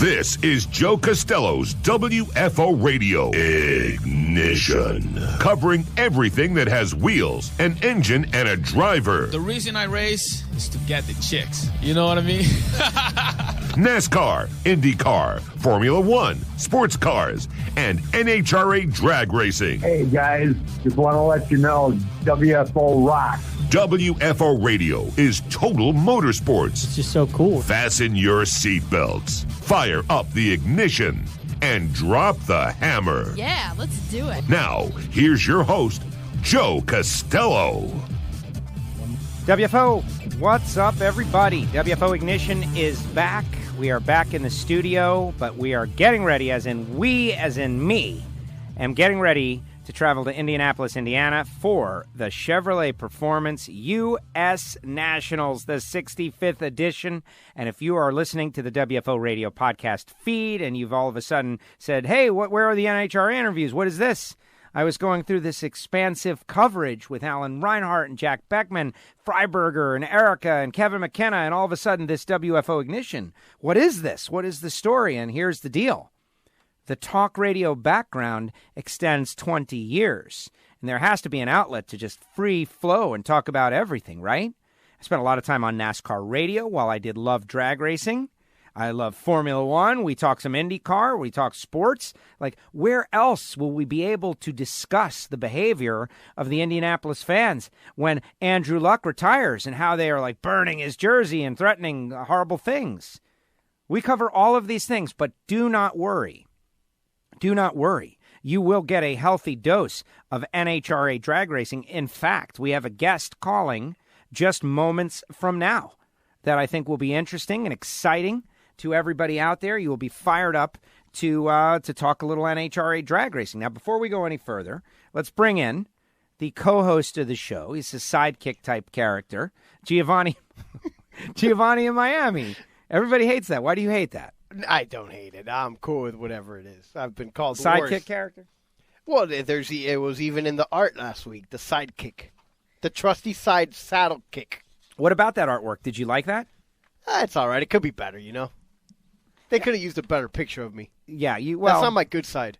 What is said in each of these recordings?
This is Joe Castello's WFO Radio Ignition, covering everything that has wheels, an engine, and a driver. The reason I race is to get the chicks. You know what I mean? NASCAR, IndyCar, Formula One, sports cars, and NHRA drag racing. Hey, guys, just want to let you know, WFO rocks. WFO Radio is total motorsports. It's just so cool. Fasten your seatbelts, fire up the ignition, and drop the hammer. Yeah, let's do it. Now, here's your host, Joe Castello. WFO, what's up, everybody? WFO Ignition is back. We are back in the studio, but we are getting ready, as in we, as in me, am getting ready to travel to Indianapolis, Indiana for the Chevrolet Performance U.S. Nationals, the 65th edition. And if you are listening to the WFO Radio podcast feed and you've all of a sudden said, hey, where are the NHRA interviews? What is this? I was going through this expansive coverage with Alan Reinhart and Jack Beckman, Freiberger and Erica and Kevin McKenna, and all of a sudden this WFO Ignition. What is this? What is the story? And here's the deal. The talk radio background extends 20 years, and there has to be an outlet to just free flow and talk about everything, right? I spent a lot of time on NASCAR radio while I did love drag racing. I love Formula One. We talk some IndyCar. We talk sports. Like, where else will we be able to discuss the behavior of the Indianapolis fans when Andrew Luck retires and how they are, like, burning his jersey and threatening horrible things? We cover all of these things, but do not worry. Do not worry. You will get a healthy dose of NHRA drag racing. In fact, we have a guest calling just moments from now that I think will be interesting and exciting to everybody out there. You will be fired up to talk a little NHRA drag racing. Now, before we go any further, let's bring in the co-host of the show. He's a sidekick type character, Giovanni. Giovanni in Miami. Everybody hates that. Why do you hate that? I don't hate it. I'm cool with whatever it is. I've been called the sidekick worst. Character? Well, it was even in the art last week, the sidekick. The trusty side saddle kick. What about that artwork? Did you like that? It's all right. It could be better, you know. They could have used a better picture of me. Yeah, That's not my good side.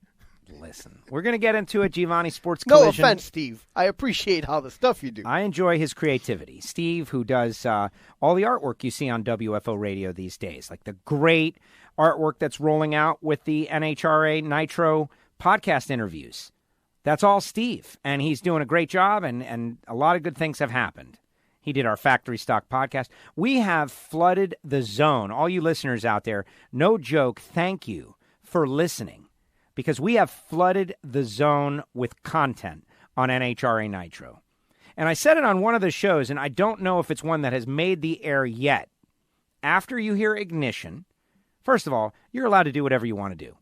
Listen, we're going to get into it, Giovanni SportsCollision. No offense, Steve. I appreciate all the stuff you do. I enjoy his creativity. Steve, who does all the artwork you see on WFO Radio these days, like the great artwork that's rolling out with the NHRA Nitro podcast interviews. That's all Steve, and he's doing a great job, and a lot of good things have happened. He did our Factory Stock podcast. We have flooded the zone. All you listeners out there, no joke, thank you for listening, because we have flooded the zone with content on NHRA Nitro. And I said it on one of the shows, and I don't know if it's one that has made the air yet. After you hear Ignition, first of all, you're allowed to do whatever you want to do.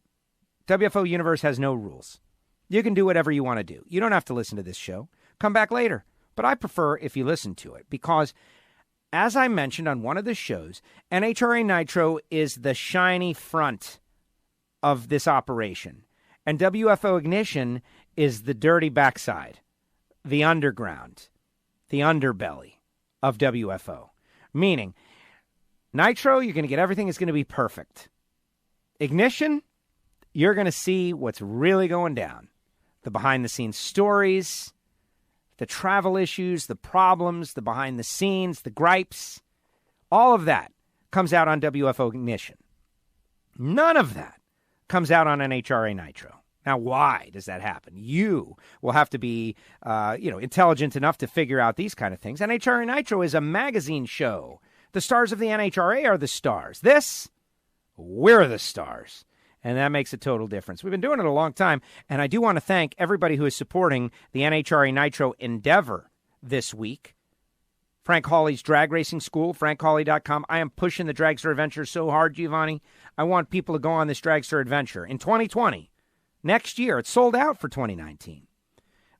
WFO Universe has no rules. You can do whatever you want to do. You don't have to listen to this show. Come back later. But I prefer if you listen to it because, as I mentioned on one of the shows, NHRA Nitro is the shiny front of this operation. And WFO Ignition is the dirty backside, the underground, the underbelly of WFO. Meaning, Nitro, you're going to get everything that's going to be perfect. Ignition, you're going to see what's really going down. The behind-the-scenes stories, the travel issues, the problems, the behind-the-scenes, the gripes, all of that comes out on WFO Ignition. None of that comes out on NHRA Nitro. Now, why does that happen? You will have to be, intelligent enough to figure out these kind of things. NHRA Nitro is a magazine show. The stars of the NHRA are the stars. We're the stars. And that makes a total difference. We've been doing it a long time, and I do want to thank everybody who is supporting the NHRA Nitro endeavor this week. Frank Hawley's Drag Racing School, frankhawley.com. I am pushing the Dragster Adventure so hard, Giovanni. I want people to go on this Dragster Adventure in 2020. Next year, it's sold out for 2019.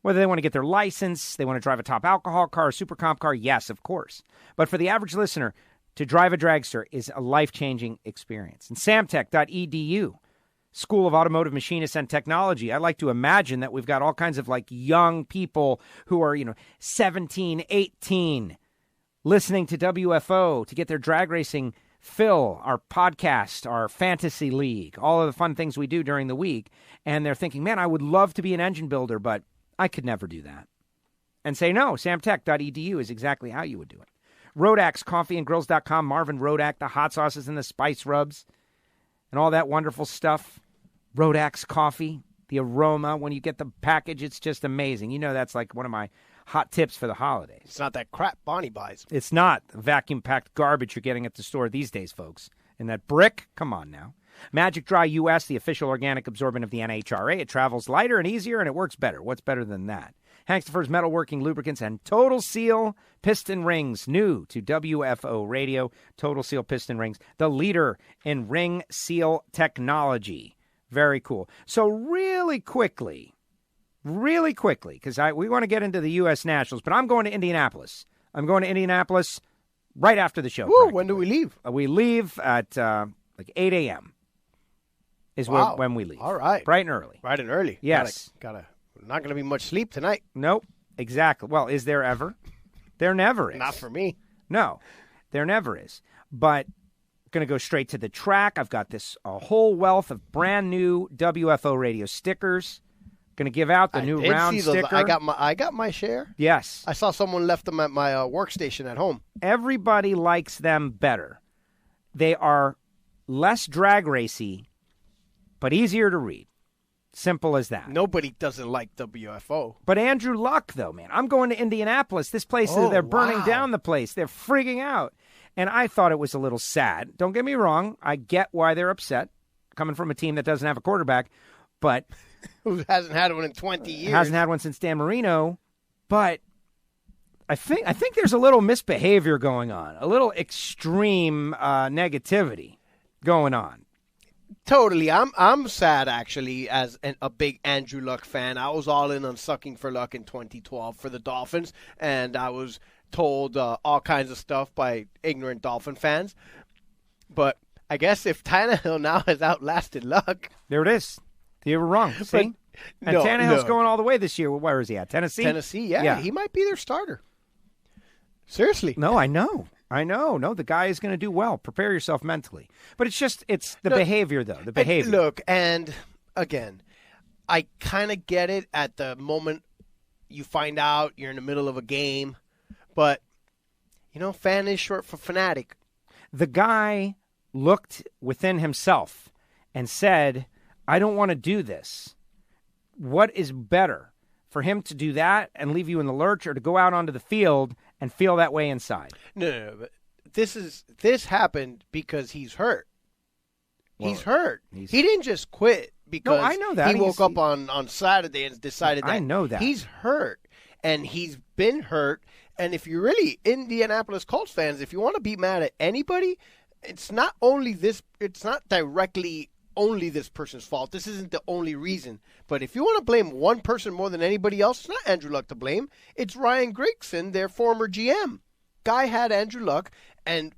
Whether they want to get their license, they want to drive a top alcohol car, a super comp car, yes, of course. But for the average listener, to drive a dragster is a life-changing experience. And samtech.edu, School of Automotive Machinists and Technology. I like to imagine that we've got all kinds of like young people who are, 17, 18, listening to WFO to get their drag racing Phil, our podcast, our fantasy league, all of the fun things we do during the week, and they're thinking, man, I would love to be an engine builder, but I could never do that. And say, no, samtech.edu is exactly how you would do it. Rodax, coffeeandgrills.com, Marvin Rodak, the hot sauces and the spice rubs, and all that wonderful stuff. Rodax coffee, the aroma, when you get the package, it's just amazing. You know that's like one of my hot tips for the holidays. It's not that crap Bonnie buys. It's not vacuum-packed garbage you're getting at the store these days, folks. And that brick, come on now. Magic Dry US, the official organic absorbent of the NHRA. It travels lighter and easier, and it works better. What's better than that? Hankster's metalworking lubricants and Total Seal piston rings, new to WFO Radio. Total Seal piston rings, the leader in ring seal technology. Very cool. So really quickly, because we want to get into the U.S. Nationals, but I'm going to Indianapolis. I'm going to Indianapolis right after the show. Woo, when do we leave? We leave at like 8 a.m. is when we leave. All right. Bright and early. Bright and early. Yes. Gotta. Not going to be much sleep tonight. Nope. Exactly. Well, is there ever? There never is. Not for me. No, there never is. But going to go straight to the track. I've got a whole wealth of brand new WFO radio stickers. Going to give out the new round sticker. I got my share. Yes. I saw someone left them at my workstation at home. Everybody likes them better. They are less drag racy, but easier to read. Simple as that. Nobody doesn't like WFO. But Andrew Luck, though, man. I'm going to Indianapolis. This place, they're burning down the place. They're freaking out. And I thought it was a little sad. Don't get me wrong. I get why they're upset, coming from a team that doesn't have a quarterback, but who hasn't had one in 20 years. Hasn't had one since Dan Marino. But I think there's a little misbehavior going on, a little extreme negativity going on. Totally. I'm sad, actually, as a big Andrew Luck fan. I was all in on sucking for Luck in 2012 for the Dolphins, and I was told all kinds of stuff by ignorant Dolphin fans. But I guess if Tannehill now has outlasted Luck. There it is. You were wrong. See? And Tannehill's going all the way this year. Where is he at? Tennessee? Tennessee, yeah. He might be their starter. Seriously. No, I know. No, the guy is going to do well. Prepare yourself mentally. But it's the behavior, though. The behavior. Look, and again, I kind of get it at the moment you find out you're in the middle of a game. But, fan is short for fanatic. The guy looked within himself and said, I don't want to do this. What is better, for him to do that and leave you in the lurch, or to go out onto the field and feel that way inside? No, but this happened because he's hurt. Well, he's hurt. He didn't just quit because I know that. He woke up on Saturday and decided that. I know that. He's hurt, and he's been hurt. And if you're really Indianapolis Colts fans, if you want to be mad at anybody, it's not directly only this person's fault. This isn't the only reason. But if you want to blame one person more than anybody else, it's not Andrew Luck to blame. It's Ryan Grigson, their former GM. Guy had Andrew Luck and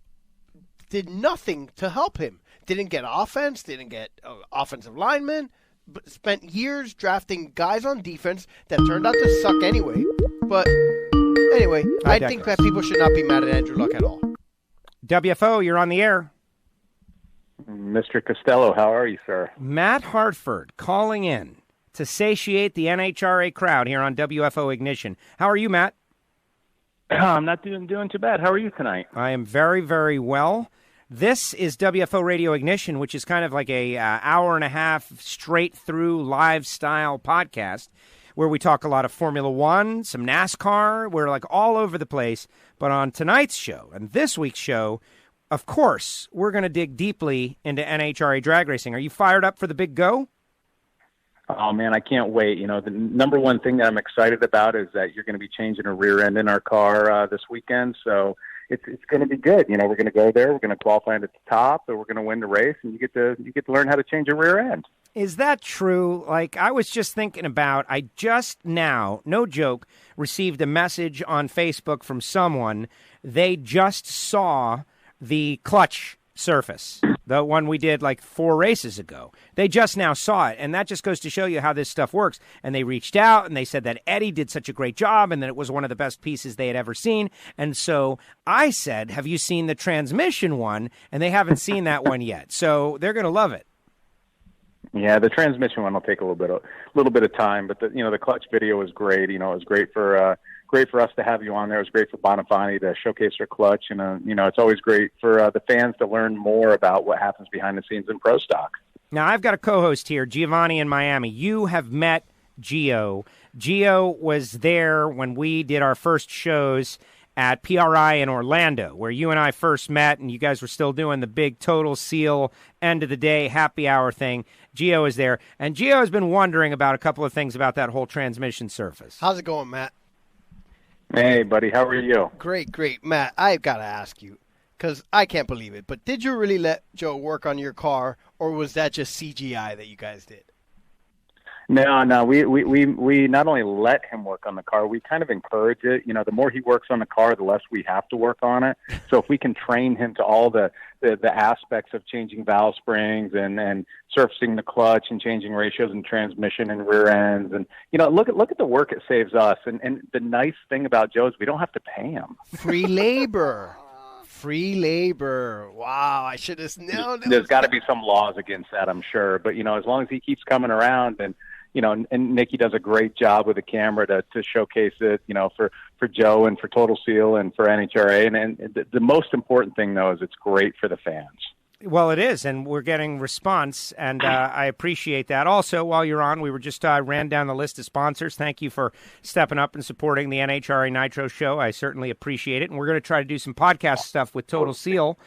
did nothing to help him. Didn't get offense, didn't get offensive linemen, but spent years drafting guys on defense that turned out to suck anyway. But anyway, I think that people should not be mad at Andrew Luck at all. WFO, you're on the air. Mr. Costello, how are you, sir? Matt Hartford calling in to satiate the NHRA crowd here on WFO Ignition. How are you, Matt? I'm not doing too bad. How are you tonight? I am very, very well. This is WFO Radio Ignition, which is kind of like a hour and a half straight through live style podcast where we talk a lot of Formula One, some NASCAR. We're like all over the place. But on tonight's show and this week's show, of course, we're going to dig deeply into NHRA drag racing. Are you fired up for the big go? Oh, man, I can't wait. The number one thing that I'm excited about is that you're going to be changing a rear end in our car this weekend. So it's going to be good. We're going to go there. We're going to qualify at the top, and we're going to win the race, and you get to learn how to change a rear end. Is that true? Like, I was just thinking about, I just now, no joke, received a message on Facebook from someone. They just saw the clutch surface, the one we did like 4 races ago. They just now saw it, and that just goes to show you how this stuff works. And they reached out, and they said that Eddie did such a great job, and that it was one of the best pieces they had ever seen. And so I said, have you seen the transmission one? And they haven't seen that one yet. So they're going to love it. Yeah, the transmission one will take a little bit of time, but the clutch video was great. It was great for us to have you on there. It was great for Bonifani to showcase her clutch, and it's always great for the fans to learn more about what happens behind the scenes in Pro Stock. Now I've got a co-host here, Giovanni in Miami. You have met Gio. Gio was there when we did our first shows at PRI in Orlando, where you and I first met, and you guys were still doing the big Total Seal end of the day happy hour thing. Gio is there, and Gio has been wondering about a couple of things about that whole transmission surface. How's it going, Matt? Hey, buddy, how are you? Great. Matt, I've got to ask you, because I can't believe it, but did you really let Joe work on your car, or was that just CGI that you guys did? No. We not only let him work on the car, we kind of encourage it. The more he works on the car, the less we have to work on it. So if we can train him to all the aspects of changing valve springs and surfacing the clutch and changing ratios and transmission and rear ends, and look at the work it saves us. And the nice thing about Joe is we don't have to pay him. Free labor. Wow, I should have known. There's got to be some laws against that, I'm sure. But as long as he keeps coming around, and Nikki does a great job with the camera to showcase it, for Joe and for Total Seal and for NHRA. And the most important thing, though, is it's great for the fans. Well, it is, and we're getting response, and I appreciate that. Also, while you're on, we were just ran down the list of sponsors. Thank you for stepping up and supporting the NHRA Nitro Show. I certainly appreciate it, and we're going to try to do some podcast stuff with Total Seal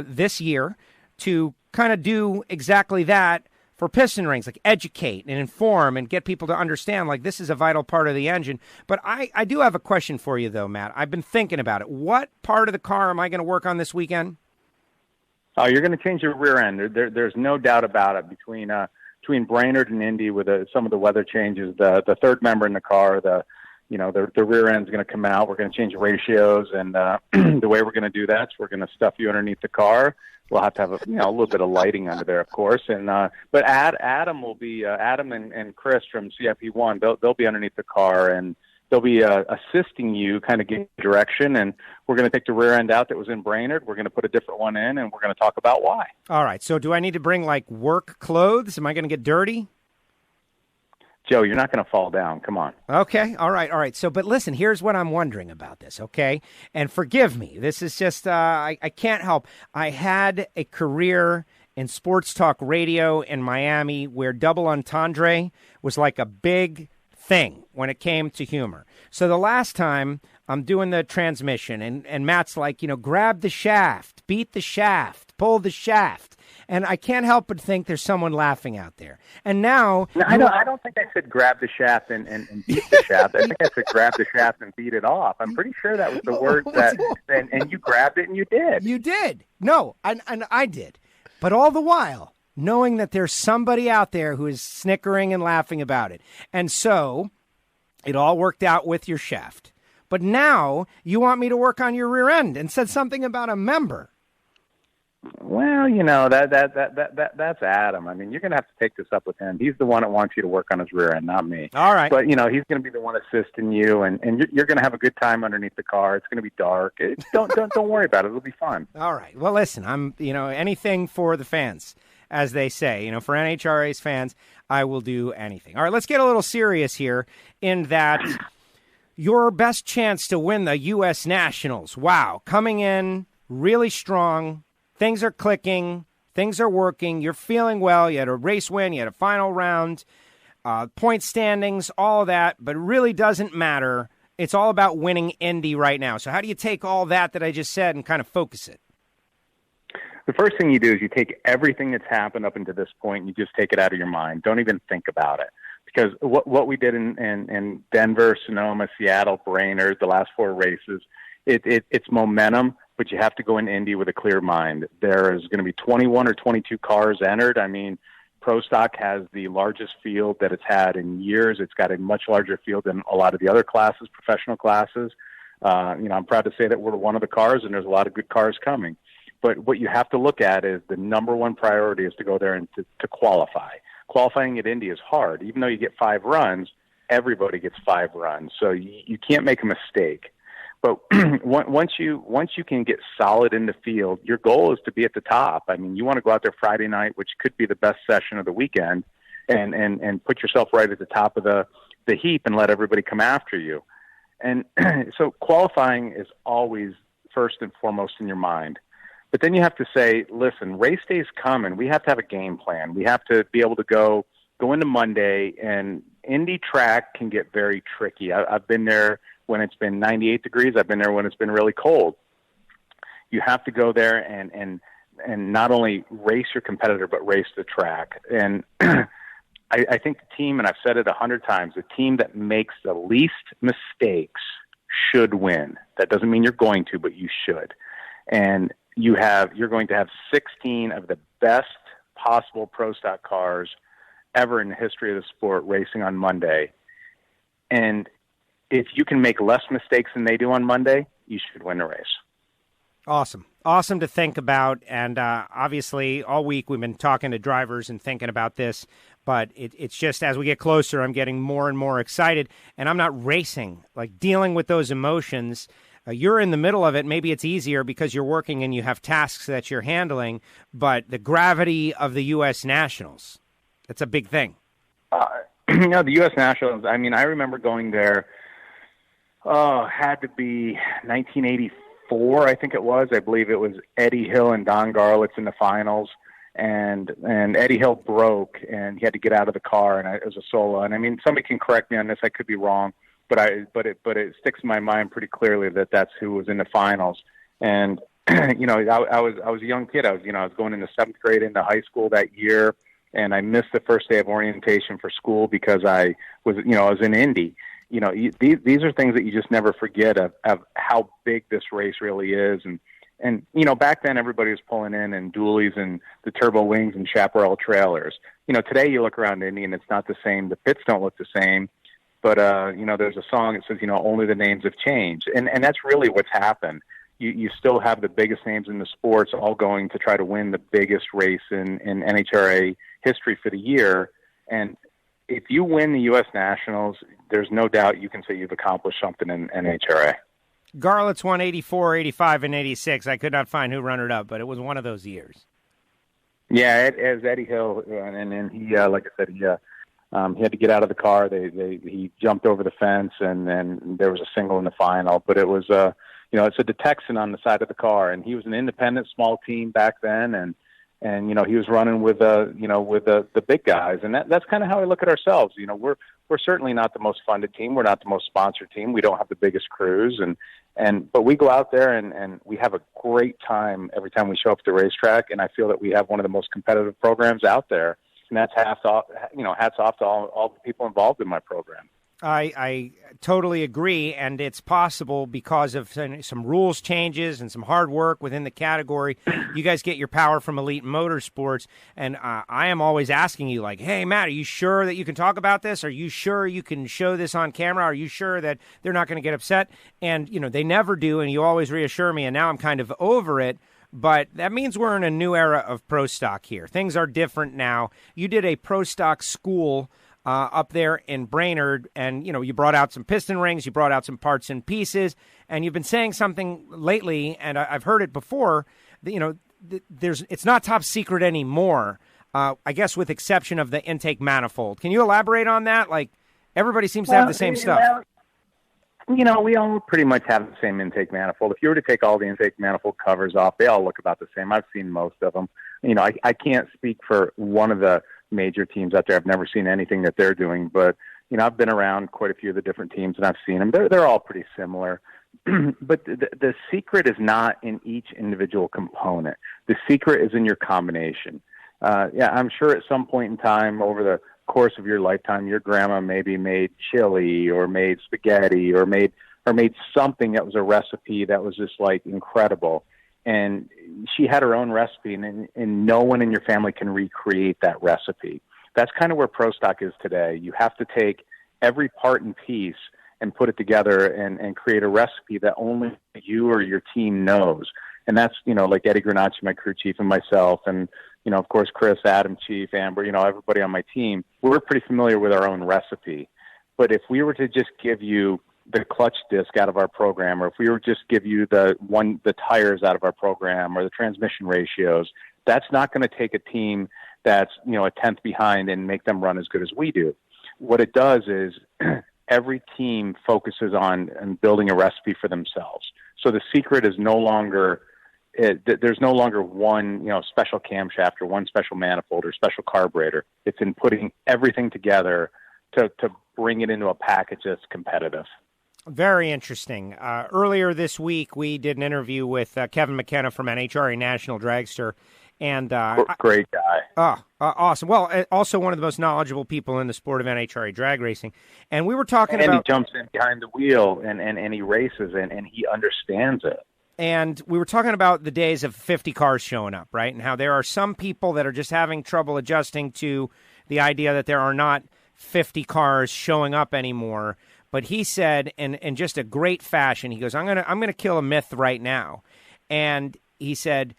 this year to kind of do exactly that for piston rings, like educate and inform and get people to understand, like, this is a vital part of the engine. But I do have a question for you, though, Matt. I've been thinking about it. What part of the car am I going to work on this weekend? Oh, you're going to change your rear end. There's no doubt about it. Between Brainerd and Indy, with some of the weather changes, the third member in the car, the rear end's going to come out. We're going to change ratios, and the way we're going to do that is we're going to stuff you underneath the car. We'll have to have a little bit of lighting under there, of course. And but Adam will be Adam and Chris from CIP1. They'll be underneath the car, and they'll be assisting you, kind of getting direction. And we're going to take the rear end out that was in Brainerd. We're going to put a different one in, and we're going to talk about why. All right. So do I need to bring, like, work clothes? Am I going to get dirty? Joe, you're not going to fall down. Come on. Okay. All right. So, but listen, here's what I'm wondering about this, okay? And forgive me. This is just, I can't help. I had a career in sports talk radio in Miami where double entendre was like a big thing when it came to humor. So the last time I'm doing the transmission, and Matt's like, grab the shaft, beat the shaft, pull the shaft. And I can't help but think there's someone laughing out there. And now... No, I don't think I said grab the shaft and beat the shaft. I think I said grab the shaft and beat it off. I'm pretty sure that was the word that... And you grabbed it and you did. You did. No, and I did. But all the while, knowing that there's somebody out there who is snickering and laughing about it. And so, it all worked out with your shaft. But now, you want me to work on your rear end and said something about a member. Well, that's Adam. I mean, you're going to have to take this up with him. He's the one that wants you to work on his rear end, not me. All right. But, he's going to be the one assisting you, and you're going to have a good time underneath the car. It's going to be dark. Don't worry about it. It'll be fun. All right. Well, listen, I'm, anything for the fans, as they say. For NHRA's fans, I will do anything. All right, let's get a little serious here in that your best chance to win the U.S. Nationals. Wow, coming in really strong. Things are clicking. Things are working. You're feeling well. You had a race win. You had a final round. Point standings, all of that. But it really doesn't matter. It's all about winning Indy right now. So how do you take all that I just said and kind of focus it? The first thing you do is you take everything that's happened up until this point and you just take it out of your mind. Don't even think about it. Because what we did in Denver, Sonoma, Seattle, Brainerd, the last 4 races, it's momentum. But you have to go in Indy with a clear mind. There is going to be 21 or 22 cars entered. I mean, Pro Stock has the largest field that it's had in years. It's got a much larger field than a lot of the other classes, professional classes. I'm proud to say that we're one of the cars, and there's a lot of good cars coming. But what you have to look at is the number one priority is to go there and to qualify. Qualifying at Indy is hard. Even though you get 5 runs, everybody gets 5 runs. So you can't make a mistake. But once you can get solid in the field, your goal is to be at the top. I mean, you want to go out there Friday night, which could be the best session of the weekend, and put yourself right at the top of the heap and let everybody come after you. And so qualifying is always first and foremost in your mind. But then you have to say, listen, race day's coming. We have to have a game plan. We have to be able to go into Monday, and Indy track can get very tricky. I've been there when it's been 98 degrees. I've been there when it's been really cold. You have to go there and not only race your competitor, but race the track. And I think the team, and I've said it 100 times, the team that makes the least mistakes should win. That doesn't mean you're going to, but you should. And you're going to have 16 of the best possible pro stock cars ever in the history of the sport racing on Monday. And if you can make less mistakes than they do on Monday, you should win the race. Awesome. Awesome to think about. And obviously, all week we've been talking to drivers and thinking about this. But it's just as we get closer, I'm getting more and more excited. And I'm not racing, like dealing with those emotions. You're in the middle of it. Maybe it's easier because you're working and you have tasks that you're handling. But the gravity of the U.S. Nationals, that's a big thing. The U.S. Nationals, I mean, I remember going there, had to be 1984, I think it was. I believe it was Eddie Hill and Don Garlitz in the finals. And Eddie Hill broke, and he had to get out of the car, and it was a solo. And I mean, somebody can correct me on this. I could be wrong. But it sticks in my mind pretty clearly that that's who was in the finals. And I was a young kid. I was going into 7th grade into high school that year, and I missed the first day of orientation for school because I was in Indy. These are things that you just never forget of how big this race really is. And back then everybody was pulling in dualies and the turbo wings and chaparral trailers. Today you look around Indy and it's not the same. The pits don't look the same. But, there's a song that says, only the names have changed. And that's really what's happened. You still have the biggest names in the sports all going to try to win the biggest race in NHRA history for the year. And if you win the U.S. Nationals, there's no doubt you can say you've accomplished something in NHRA. Garlitz won 84, 85, and 86. I could not find who runner up, but it was one of those years. Yeah, as Eddie Hill, and he, like I said, he had to get out of the car. He jumped over the fence, and then there was a single in the final. But it was, it's a Texan on the side of the car, and he was an independent small team back then, and he was running with the big guys, and that's kind of how I look at ourselves. We're certainly not the most funded team. We're not the most sponsored team. We don't have the biggest crews, but we go out there and we have a great time every time we show up at the racetrack, and I feel that we have one of the most competitive programs out there. And that's hats off to all the people involved in my program. I totally agree, and it's possible because of some rules changes and some hard work within the category. You guys get your power from Elite Motorsports, and I am always asking you, like, hey, Matt, are you sure that you can talk about this? Are you sure you can show this on camera? Are you sure that they're not going to get upset? And, they never do, and you always reassure me, and now I'm kind of over it. But that means we're in a new era of pro stock here. Things are different now. You did a pro stock school up there in Brainerd, and, you brought out some piston rings, you brought out some parts and pieces, and you've been saying something lately, and I've heard it before, that, it's not top secret anymore, I guess with exception of the intake manifold. Can you elaborate on that? Like, everybody seems to have the same stuff. We all pretty much have the same intake manifold. If you were to take all the intake manifold covers off, they all look about the same. I've seen most of them. I can't speak for one of the major teams out there. I've never seen anything that they're doing, but, I've been around quite a few of the different teams and I've seen them. They're all pretty similar. But the secret is not in each individual component. The secret is in your combination. I'm sure at some point in time over the course of your lifetime, your grandma maybe made chili or made spaghetti or made something that was a recipe that was just like incredible. And she had her own recipe, and no one in your family can recreate that recipe. That's kind of where pro stock is today. You have to take every part and piece and put it together and create a recipe that only you or your team knows. And that's, like Eddie Granacci, my crew chief, and myself, and, of course, Chris, Adam, Chief, Amber, everybody on my team, we're pretty familiar with our own recipe. But if we were to just give you the clutch disc out of our program, or if we were just give you the tires out of our program, or the transmission ratios, that's not going to take a team that's, a tenth behind and make them run as good as we do. What it does is every team focuses on building a recipe for themselves. So the secret is no longer, there's no longer one, special camshaft or one special manifold or special carburetor. It's in putting everything together to bring it into a package that's competitive. Very interesting. Earlier this week, we did an interview with Kevin McKenna from NHRA National Dragster. And great guy. Awesome. Well, also one of the most knowledgeable people in the sport of NHRA drag racing. And we were talking about... And he jumps in behind the wheel and he races and he understands it. And we were talking about the days of 50 cars showing up, right? And how there are some people that are just having trouble adjusting to the idea that there are not 50 cars showing up anymore. But he said, in just a great fashion, he goes, I'm gonna kill a myth right now. And he said,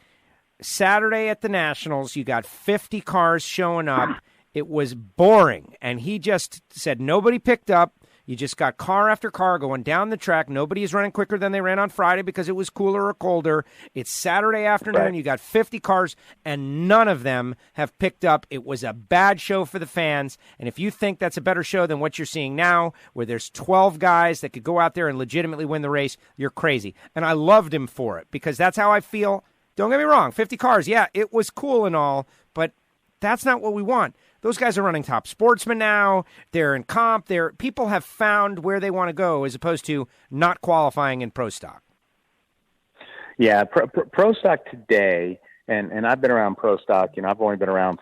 Saturday at the Nationals, you got 50 cars showing up. It was boring. And he just said nobody picked up. You just got car after car going down the track. Nobody is running quicker than they ran on Friday because it was cooler or colder. It's Saturday afternoon. Right. You got 50 cars, and none of them have picked up. It was a bad show for the fans. And if you think that's a better show than what you're seeing now, where there's 12 guys that could go out there and legitimately win the race, you're crazy. And I loved him for it because that's how I feel. Don't get me wrong, 50 cars, yeah, it was cool and all, but that's not what we want. Those guys are running Top Sportsman now. They're in comp. People have found where they want to go as opposed to not qualifying in Pro Stock. Yeah, Pro Stock today, and I've been around Pro Stock. I've only been around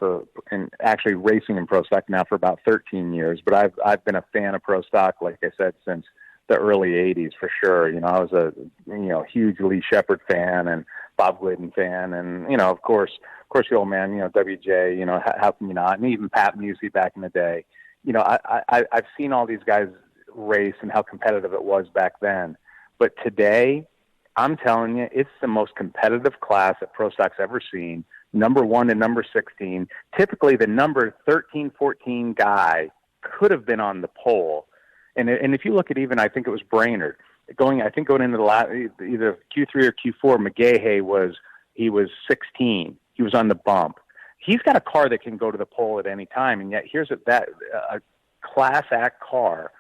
and actually racing in Pro Stock now for about 13 years, but I've been a fan of Pro Stock, like I said, since the early 80s for sure. I was a huge Lee Shepherd fan and Bob Glidden fan, and of course the old man, WJ, how can you not? And even Pat Musey back in the day. I've seen all these guys race and how competitive it was back then. But today, I'm telling you, it's the most competitive class that Pro Stock's ever seen. Number 1 to number 16. Typically, the number 13, 14 guy could have been on the pole. And if you look at even, I think it was Brainerd. Going into the last, either Q3 or Q4, McGahey was 16. He was on the bump. He's got a car that can go to the pole at any time, and yet here's a class act car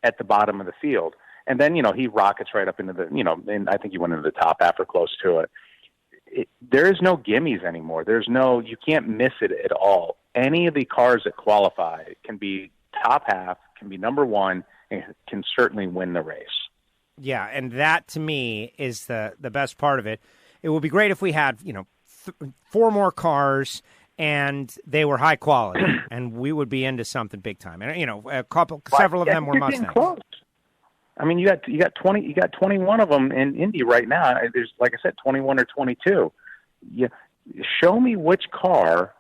at the bottom of the field. And then, he rockets right up into the, and I think he went into the top half or close to it. There is no gimmies anymore. You can't miss it at all. Any of the cars that qualify can be top half, can be number 1, and can certainly win the race. Yeah, and that to me is the best part of it. It would be great if we had, 4 more cars and they were high quality, and we would be into something big time. And several of them were Mustangs. Close. I mean, you got 21 of them in Indy right now. There's, like I said, 21 or 22. Show me which car.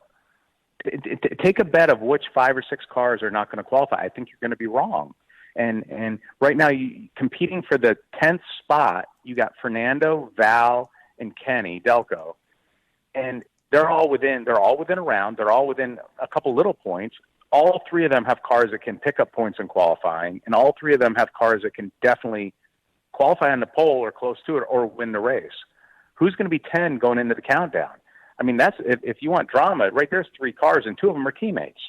Take a bet of which 5 or 6 cars are not going to qualify. I think you're going to be wrong. And right now, competing for the 10th spot, you got Fernando, Val, and Kenny Delco, and they're all within a round. They're all within a couple little points. All 3 of them have cars that can pick up points in qualifying, and all 3 of them have cars that can definitely qualify on the pole or close to it or win the race. Who's going to be 10 going into the countdown? I mean, that's if you want drama, right there's 3 cars, and 2 of them are teammates.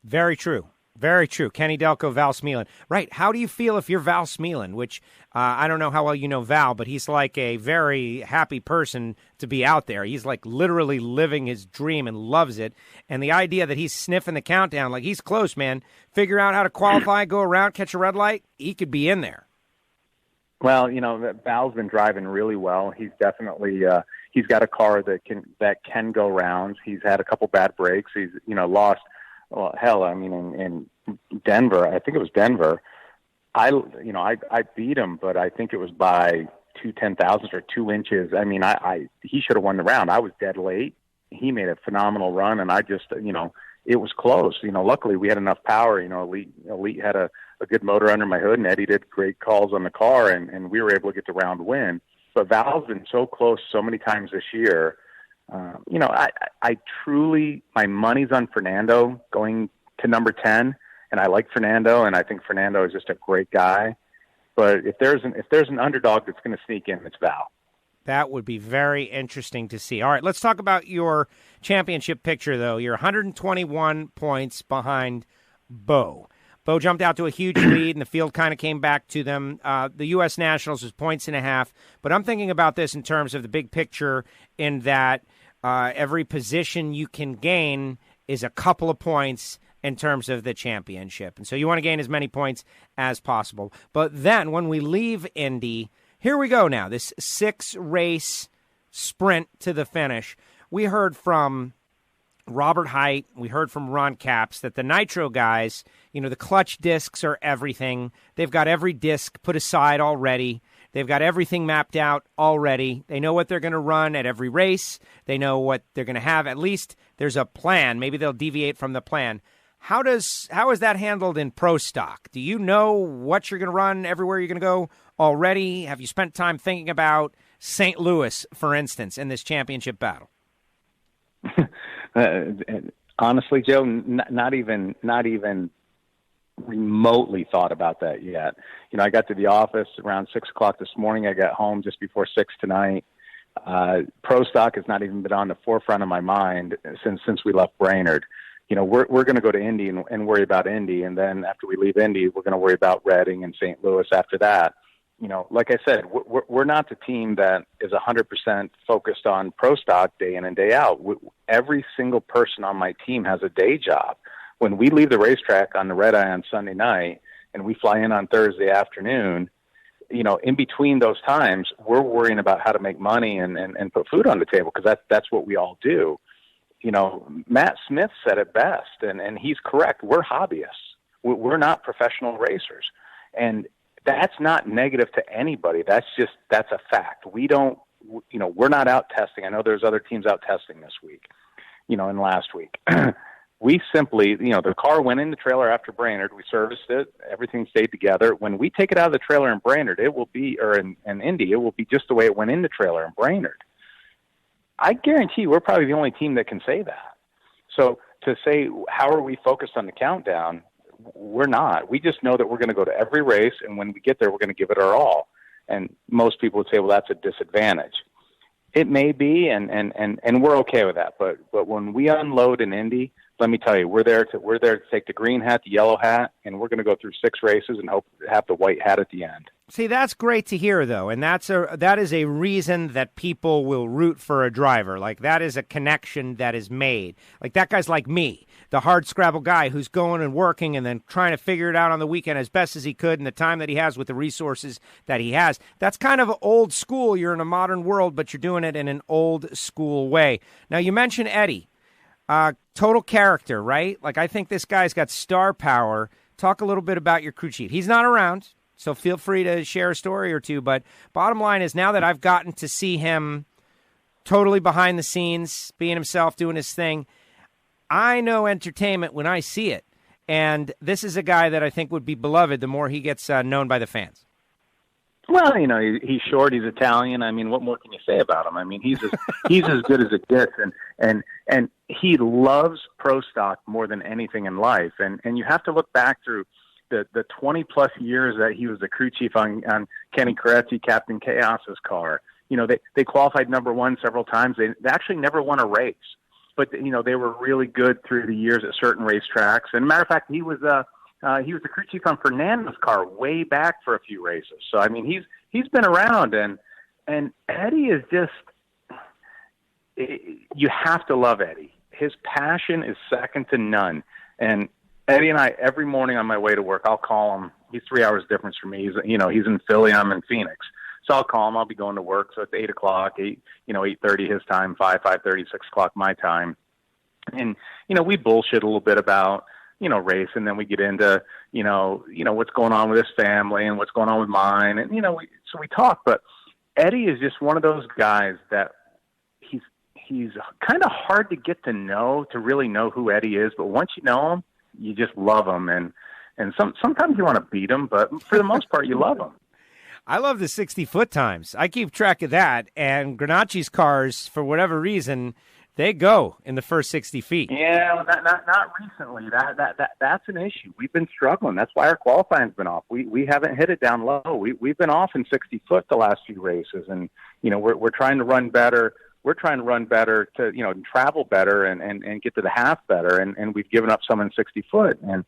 Very true. Very true. Kenny Delco, Val Smeland. Right. How do you feel if you're Val Smeland, which I don't know how well you know Val, but he's like a very happy person to be out there. He's like literally living his dream and loves it. And the idea that he's sniffing the countdown, like he's close, man. Figure out how to qualify, go around, catch a red light. He could be in there. Well, Val's been driving really well. He's definitely he's got a car that can go rounds. He's had a couple bad breaks. He's lost. Well, hell, I mean, in Denver, I think it was Denver. I beat him, but I think it was by 2/10,000ths or 2 inches. I mean, he should have won the round. I was dead late. He made a phenomenal run, and I just, it was close. Luckily we had enough power. Elite had a good motor under my hood, and Eddie did great calls on the car, and we were able to get the round win. But Val's been so close so many times this year. I truly, my money's on Fernando going to number 10, and I like Fernando, and I think Fernando is just a great guy. But if there's an underdog that's going to sneak in, it's Val. That would be very interesting to see. All right, let's talk about your championship picture, though. You're 121 points behind Bo. Bo jumped out to a huge lead, and the field kind of came back to them. The U.S. Nationals was 1.5 points. But I'm thinking about this in terms of the big picture in that every position you can gain is a couple of points in terms of the championship. And so you want to gain as many points as possible. But then when we leave Indy, here we go now, this 6-race sprint to the finish. We heard from Robert Height, we heard from Ron Capps that the Nitro guys, the clutch discs are everything. They've got every disc put aside already. They've got everything mapped out already. They know what they're going to run at every race. They know what they're going to have. At least there's a plan. Maybe they'll deviate from the plan. How is that handled in pro stock? Do you know what you're going to run everywhere you're going to go already? Have you spent time thinking about St. Louis, for instance, in this championship battle? Honestly, Joe, not even remotely thought about that yet. I got to the office around 6:00 this morning. I got home just before 6 tonight. Pro stock has not even been on the forefront of my mind since we left Brainerd. We're going to go to Indy and worry about Indy, and then after we leave Indy, we're going to worry about Reading and St. Louis after that. Like I said, we're not the team that is 100% focused on pro stock day in and day out. Every single person on my team has a day job. When we leave the racetrack on the red eye on Sunday night and we fly in on Thursday afternoon, in between those times, we're worrying about how to make money and put food on the table, because that's what we all do. Matt Smith said it best, and he's correct. We're hobbyists. We're not professional racers. And that's not negative to anybody. That's a fact. We don't, we're not out testing. I know there's other teams out testing this week, and last week. We simply, the car went in the trailer after Brainerd. We serviced it. Everything stayed together. When we take it out of the trailer in Brainerd, it will be, or in Indy, it will be just the way it went in the trailer in Brainerd. I guarantee we're probably the only team that can say that. So to say, how are we focused on the countdown? We're not. We just know that we're going to go to every race, and when we get there, we're going to give it our all. And most people would say, well, that's a disadvantage. It may be, and we're okay with that. But when we unload in Indy, let me tell you, we're there to take the green hat, the yellow hat, and we're going to go through 6 races and hope to have the white hat at the end. See, that's great to hear, though, and that is a reason that people will root for a driver. Like, that is a connection that is made. Like, that guy's like me, the hard-scrabble guy who's going and working and then trying to figure it out on the weekend as best as he could in the time that he has with the resources that he has. That's kind of old school. You're in a modern world, but you're doing it in an old-school way. Now, you mentioned Eddie. Total character, right? Like, I think this guy's got star power. Talk a little bit about your crew chief. He's not around, so feel free to share a story or two. But bottom line is, now that I've gotten to see him totally behind the scenes, being himself, doing his thing, I know entertainment when I see it. And this is a guy that I think would be beloved the more he gets known by the fans. Well, he's short. He's Italian. I mean, what more can you say about him? I mean, he's as good as it gets, and he loves pro stock more than anything in life. And you have to look back through the 20+ years that he was the crew chief on Kenny Coretti, Captain Chaos's car. They qualified number 1 several times. They actually never won a race, but they were really good through the years at certain racetracks. And matter of fact, he was the crew chief on Fernando's car way back for a few races. So, I mean, he's been around, and Eddie is just, you have to love Eddie. His passion is second to none. And Eddie and I, every morning on my way to work, I'll call him. He's 3 hours difference from me. He's in Philly. I'm in Phoenix. So I'll call him. I'll be going to work. So it's 8 o'clock, 8:30 his time, 5:30, 6 o'clock my time. And, we bullshit a little bit about, race, and then we get into, what's going on with his family and what's going on with mine. And, so we talk, but Eddie is just one of those guys that he's kind of hard to get to know, to really know who Eddie is. But once you know him, you just love him. And sometimes you want to beat him, but for the most part, you love him. I love the 60-foot times. I keep track of that, and Granacci's cars, for whatever reason, they go in the first 60 feet. Yeah, well, not recently. That's an issue. We've been struggling. That's why our qualifying's been off. We haven't hit it down low. We've been off in 60 foot the last few races, and we're trying to run better. We're trying to run better to travel better and get to the half better, and we've given up some in 60 foot. And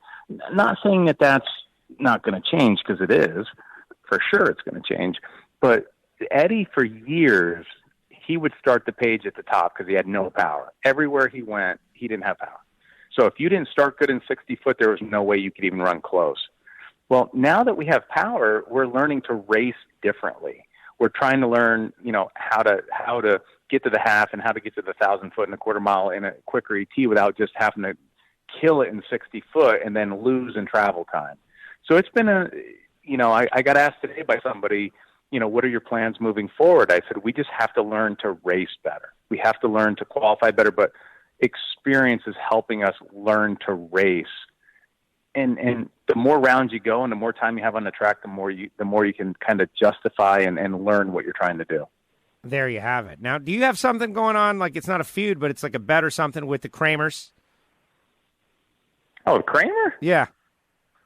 not saying that that's not going to change, because it is. For sure it's going to change. But Eddie, for years, he would start the page at the top because he had no power. Everywhere he went, he didn't have power. So if you didn't start good in 60 foot, there was no way you could even run close. Well, now that we have power, we're learning to race differently. We're trying to learn, how to get to the half and how to get to the 1,000 foot and a quarter mile in a quicker ET without just having to kill it in 60 foot and then lose in travel time. So it's been I got asked today by somebody, what are your plans moving forward? I said, we just have to learn to race better. We have to learn to qualify better, but experience is helping us learn to race. And the more rounds you go and the more time you have on the track, the more you can kind of justify and learn what you're trying to do. There you have it. Now, do you have something going on? Like, it's not a feud, but it's like a bet or something with the Kramers? Oh, Kramer? Yeah.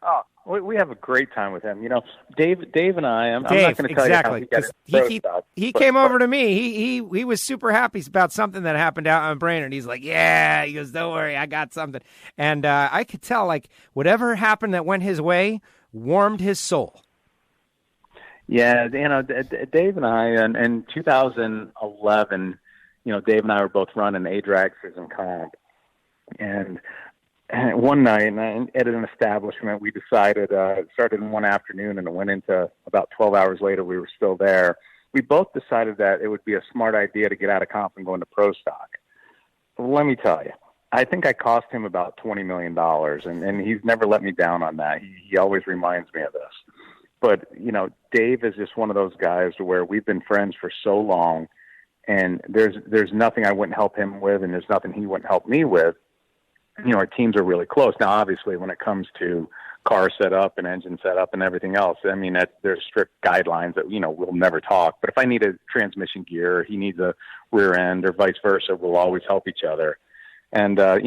Oh, we have a great time with him. Dave and I. I'm not going to tell exactly, you how we got he came over to me. He was super happy about something that happened out on Brainerd. He's like, yeah. He goes, don't worry, I got something. And I could tell, like, whatever happened that went his way warmed his soul. Yeah, Dave and I, in 2011, Dave and I were both running A-Dragsters and comp. And one night at an establishment, we decided, it started in one afternoon and it went into about 12 hours later, we were still there. We both decided that it would be a smart idea to get out of comp and go into pro stock. Let me tell you, I think I cost him about $20 million, and he's never let me down on that. He always reminds me of this. But, Dave is just one of those guys where we've been friends for so long, and there's nothing I wouldn't help him with, and there's nothing he wouldn't help me with. Our teams are really close. Now, obviously, when it comes to car setup and engine setup and everything else, there's strict guidelines that, we'll never talk. But if I need a transmission gear, or he needs a rear end, or vice versa, we'll always help each other. And, as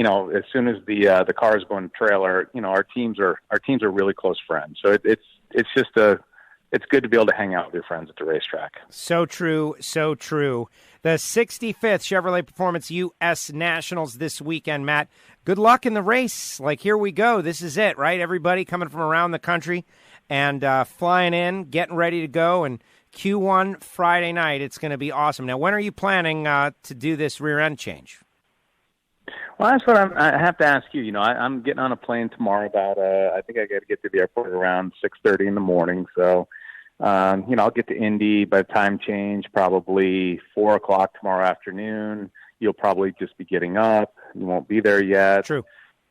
soon as the cars go in the trailer, our teams are really close friends. So it's good to be able to hang out with your friends at the racetrack. So true, so true. The 65th Chevrolet Performance U.S. Nationals this weekend, Matt. Good luck in the race. Like, here we go. This is it, right? Everybody coming from around the country and flying in, getting ready to go. And Q1 Friday night, it's going to be awesome. Now, when are you planning to do this rear end change? Well, that's what I have to ask you. I'm getting on a plane tomorrow about, I think I got to get to the airport around 6:30 in the morning. So, I'll get to Indy by the time change, probably 4 o'clock tomorrow afternoon. You'll probably just be getting up. You won't be there yet. True.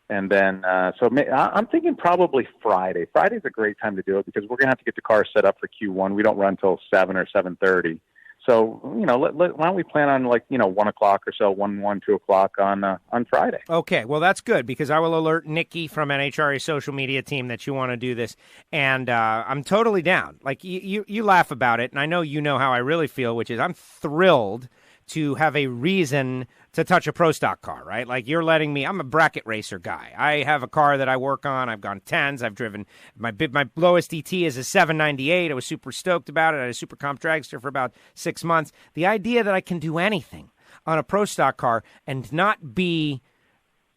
And then, I'm thinking probably Friday. Friday's a great time to do it because we're going to have to get the car set up for Q1. We don't run till 7 or 7:30. So, why don't we plan on 1 o'clock or so, 2 o'clock on Friday? Okay, well, that's good because I will alert Nikki from NHRA social media team that you want to do this. And I'm totally down. Like, you laugh about it, and I know you know how I really feel, which is I'm thrilled to have a reason to touch a pro stock car, right? Like, you're letting me, I'm a bracket racer guy. I have a car that I work on. I've gone 10s. I've driven, my lowest ET is a 798. I was super stoked about it. I had a super comp dragster for about 6 months. The idea that I can do anything on a pro stock car and not be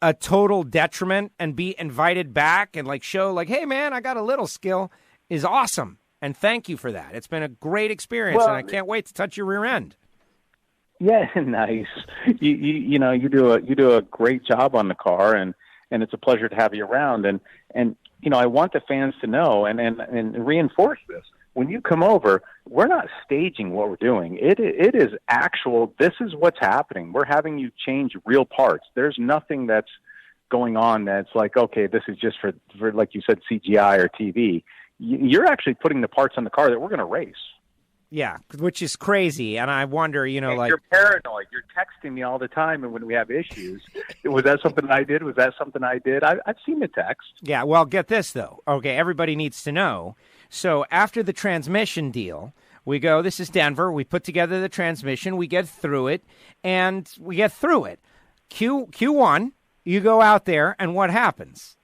a total detriment and be invited back and show hey man, I got a little skill is awesome. And thank you for that. It's been a great experience, and I can't wait to touch your rear end. Yeah, nice. You do a great job on the car, and it's a pleasure to have you around. And I want the fans to know and reinforce this. When you come over, we're not staging what we're doing. It is actual. This is what's happening. We're having you change real parts. There's nothing that's going on that's okay, this is just for like you said, CGI or TV. You're actually putting the parts on the car that we're going to race. Yeah, which is crazy, and I wonder, you're paranoid. You're texting me all the time, and when we have issues, was that something I did? Was that something I did? I've seen the text. Yeah, well, get this, though. Okay, everybody needs to know. So after the transmission deal, we go, this is Denver. We put together the transmission. We get through it, and we get through it. Q1, you go out there, and what happens?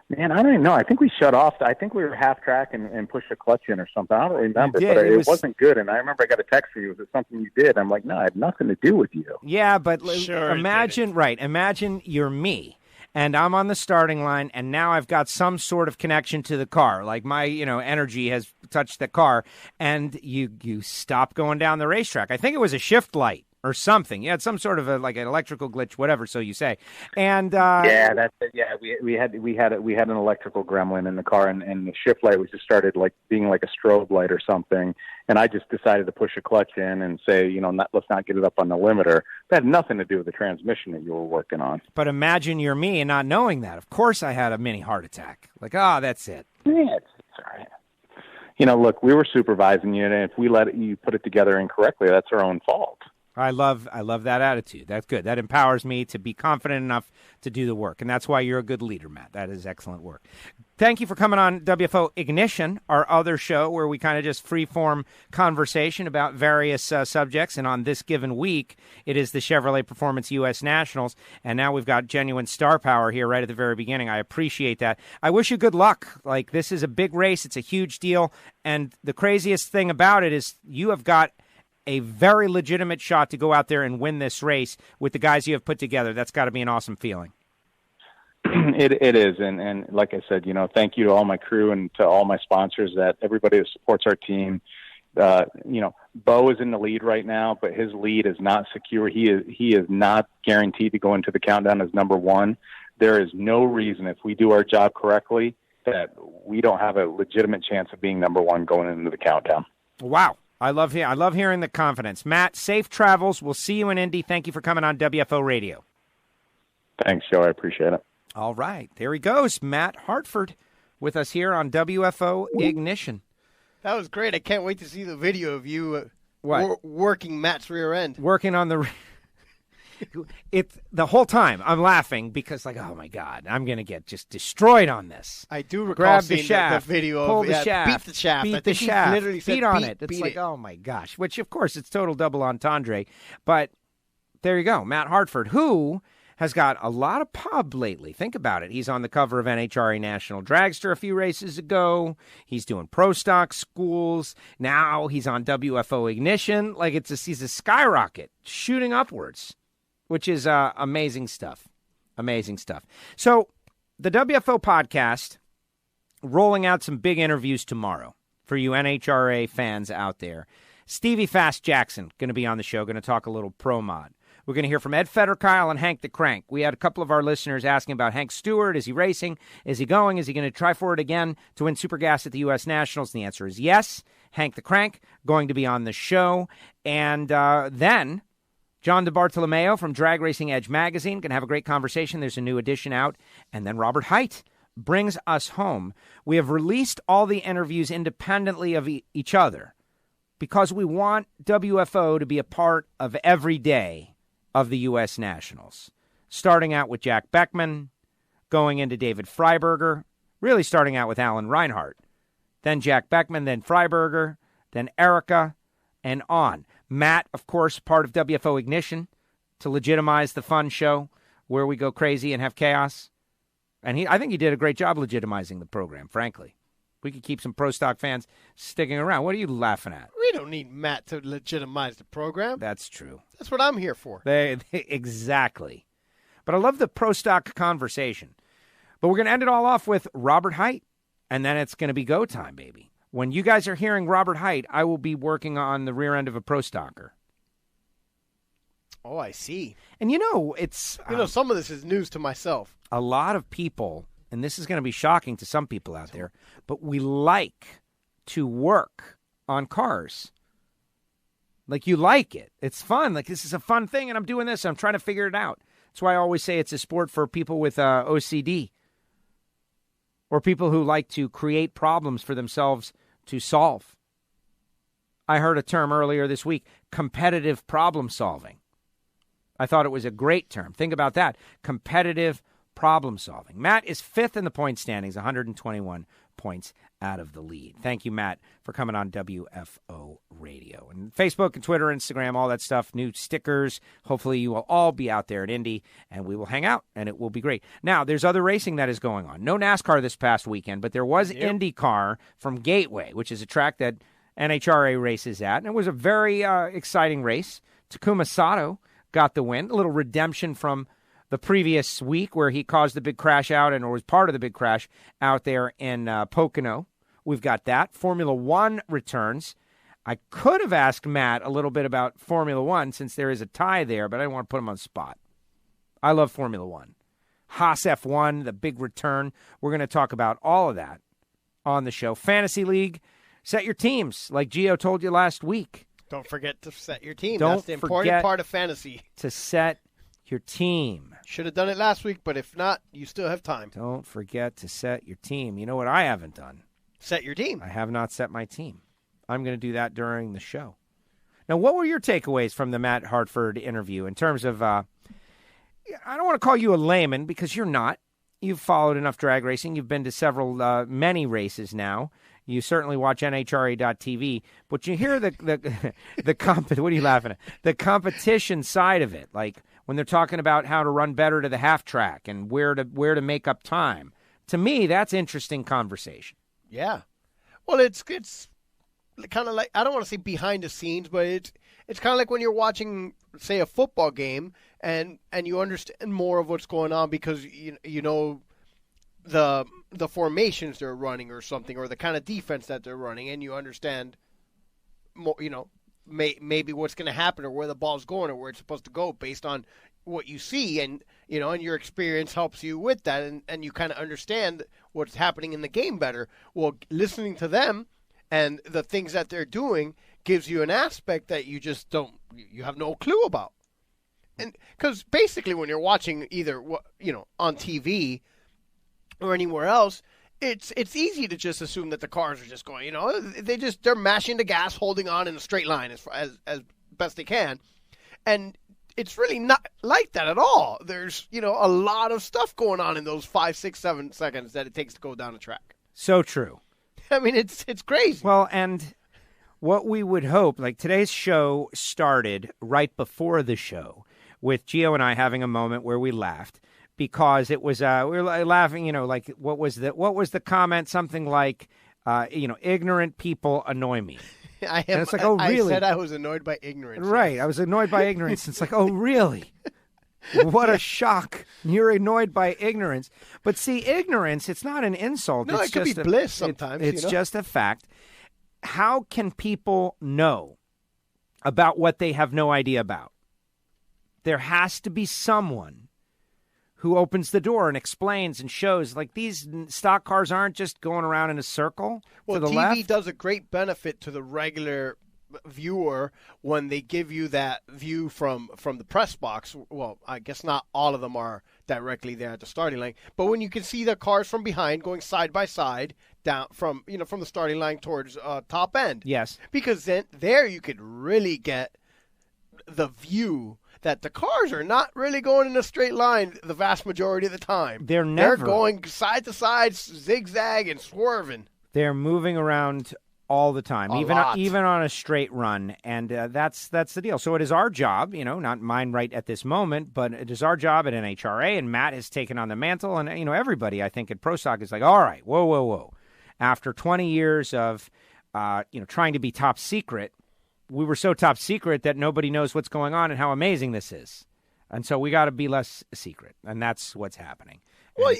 Man, I don't even know. I think we shut off. I think we were half track and pushed a clutch in or something. I don't remember, but it wasn't good. And I remember I got a text from you. Was it something you did? I'm like, no, I had nothing to do with you. Yeah, but imagine you're me. And I'm on the starting line, and now I've got some sort of connection to the car. Like my, energy has touched the car, and you stop going down the racetrack. I think it was a shift light or something. You had some sort of an electrical glitch, whatever, so you say. And yeah, that's it. Yeah, we had an electrical gremlin in the car, and the shift light was just started being like a strobe light or something. And I just decided to push a clutch in and say, let's not get it up on the limiter. That had nothing to do with the transmission that you were working on. But imagine you're me and not knowing that. Of course I had a mini heart attack. That's it. Yeah, it's all right. Look, we were supervising you, and if we let you put it together incorrectly, that's our own fault. I love that attitude. That's good. That empowers me to be confident enough to do the work, and that's why you're a good leader, Matt. That is excellent work. Thank you for coming on WFO Ignition, our other show where we kind of just free-form conversation about various subjects, and on this given week, it is the Chevrolet Performance U.S. Nationals, and now we've got genuine star power here right at the very beginning. I appreciate that. I wish you good luck. This is a big race. It's a huge deal, and the craziest thing about it is you have got a very legitimate shot to go out there and win this race with the guys you have put together. That's got to be an awesome feeling. It is, and like I said, thank you to all my crew and to all my sponsors, that everybody that supports our team. Bo is in the lead right now, but his lead is not secure. He is not guaranteed to go into the countdown as number one. There is no reason, if we do our job correctly, that we don't have a legitimate chance of being number one going into the countdown. Wow. I love hearing the confidence. Matt, safe travels. We'll see you in Indy. Thank you for coming on WFO Radio. Thanks, Joe. I appreciate it. All right. There he goes, Matt Hartford, with us here on WFO Ignition. That was great. I can't wait to see the video of you working Matt's rear end. Working on the the whole time I'm laughing because oh my God, I'm going to get just destroyed on this. I do recall Grab seeing the shaft, the video pull of the shaft, beat the shaft. Beat I the think shaft, literally said beat on it. It's beat it. oh my gosh, which of course it's total double entendre. But there you go, Matt Hartford, who has got a lot of pub lately. Think about it. He's on the cover of NHRA National Dragster a few races ago. He's doing Pro Stock schools. Now he's on WFO Ignition. He's a skyrocket shooting upwards, which is amazing stuff. Amazing stuff. So the WFO podcast, rolling out some big interviews tomorrow for you NHRA fans out there. Stevie Fast Jackson going to be on the show, going to talk a little pro mod. We're going to hear from Ed Fetterkyle and Hank the Crank. We had a couple of our listeners asking about Hank Stewart. Is he racing? Is he going? Is he going to try for it again to win Super Gas at the U.S. Nationals? And the answer is yes. Hank the Crank going to be on the show. And then John DeBartolomeo from Drag Racing Edge magazine going to have a great conversation. There's a new edition out. And then Robert Height brings us home. We have released all the interviews independently of each other because we want WFO to be a part of every day of the U.S. Nationals, starting out with Jack Beckman, going into David Freiberger, really starting out with Alan Reinhart, then Jack Beckman, then Freiberger, then Erica, and on. Matt, of course, part of WFO Ignition to legitimize the fun show where we go crazy and have chaos. And I think he did a great job legitimizing the program, frankly. We could keep some Pro Stock fans sticking around. What are you laughing at? We don't need Matt to legitimize the program. That's true. That's what I'm here for. Exactly. But I love the Pro Stock conversation. But we're going to end it all off with Robert Height, and then it's going to be go time, baby. When you guys are hearing Robert Height, I will be working on the rear end of a Pro Stocker. Oh, I see. And it's... some of this is news to myself. A lot of people, and this is going to be shocking to some people out there, but we like to work on cars. You like it. It's fun. This is a fun thing, and I'm doing this. I'm trying to figure it out. That's why I always say it's a sport for people with OCD or people who like to create problems for themselves to solve. I heard a term earlier this week, competitive problem solving. I thought it was a great term. Think about that. Competitive problem solving. Matt is fifth in the point standings, 121 points out of the lead. Thank you, Matt, for coming on WFO Radio. And Facebook and Twitter, Instagram, all that stuff, new stickers. Hopefully you will all be out there at Indy, and we will hang out, and it will be great. Now, there's other racing that is going on. No NASCAR this past weekend, but there was IndyCar from Gateway, which is a track that NHRA races at, and it was a very exciting race. Takuma Sato got the win, a little redemption from the previous week where he caused the big crash out and was part of the big crash out there in Pocono. We've got that. Formula One returns. I could have asked Matt a little bit about Formula One since there is a tie there, but I didn't want to put him on the spot. I love Formula One. Haas F1, the big return. We're going to talk about all of that on the show. Fantasy League, set your teams like Gio told you last week. Don't forget to set your team. Don't That's the important part of fantasy. To set your team. Should have done it last week, but if not, you still have time. Don't forget to set your team. You know what I haven't done? Set your team. I have not set my team. I'm going to do that during the show. Now, what were your takeaways from the Matt Hartford interview in terms of, I don't want to call you a layman because you're not. You've followed enough drag racing. You've been to many races now. You certainly watch NHRA.TV, but you hear the what are you laughing at? The competition side of it, like when they're talking about how to run better to the half track and where to make up time. To me, that's interesting conversation. Yeah. Well, it's kind of like, I don't want to say behind the scenes, but it's kind of like when you're watching, say, a football game and you understand more of what's going on because you know the formations they're running or something, or the kind of defense that they're running, and you understand more, maybe what's going to happen or where the ball's going or where it's supposed to go based on what you see, and and your experience helps you with that, and you kind of understand what's happening in the game better. Well, listening to them and the things that they're doing gives you an aspect that you just you have no clue about. And because basically when you're watching either on TV or anywhere else, it's easy to just assume that the cars are just going, they're mashing the gas, holding on in a straight line as best they can. And it's really not like that at all. There's, a lot of stuff going on in those 5, 6, 7 seconds that it takes to go down a track. So true. I mean, it's crazy. Well, and what we would hope, like today's show started right before the show with Gio and I having a moment where we laughed because it was, we were laughing, like what was the comment? Something like, ignorant people annoy me. And it's like, oh, really? I said I was annoyed by ignorance. Right. I was annoyed by ignorance. It's like, oh, really? What a shock. You're annoyed by ignorance. But see, ignorance, it's not an insult. No, it's it could be bliss sometimes. It's just a fact. How can people know about what they have no idea about? There has to be someone who opens the door and explains and shows, like, these stock cars aren't just going around in a circle to the TV left. Does a great benefit to the regular viewer when they give you that view from the press box. Well, I guess not all of them are directly there at the starting line, but when you can see the cars from behind going side by side down from the starting line towards top end. Yes. Because then there you could really get the view that the cars are not really going in a straight line the vast majority of the time. They're going side to side, zigzag and swerving. They're moving around all the time, even on a straight run, and that's the deal. So it is our job, not mine right at this moment, but it is our job at NHRA, and Matt has taken on the mantle, and everybody I think at Pro Stock is like, all right, whoa. After 20 years of trying to be top secret, we were so top secret that nobody knows what's going on and how amazing this is. And so we got to be less secret, and that's what's happening. Well,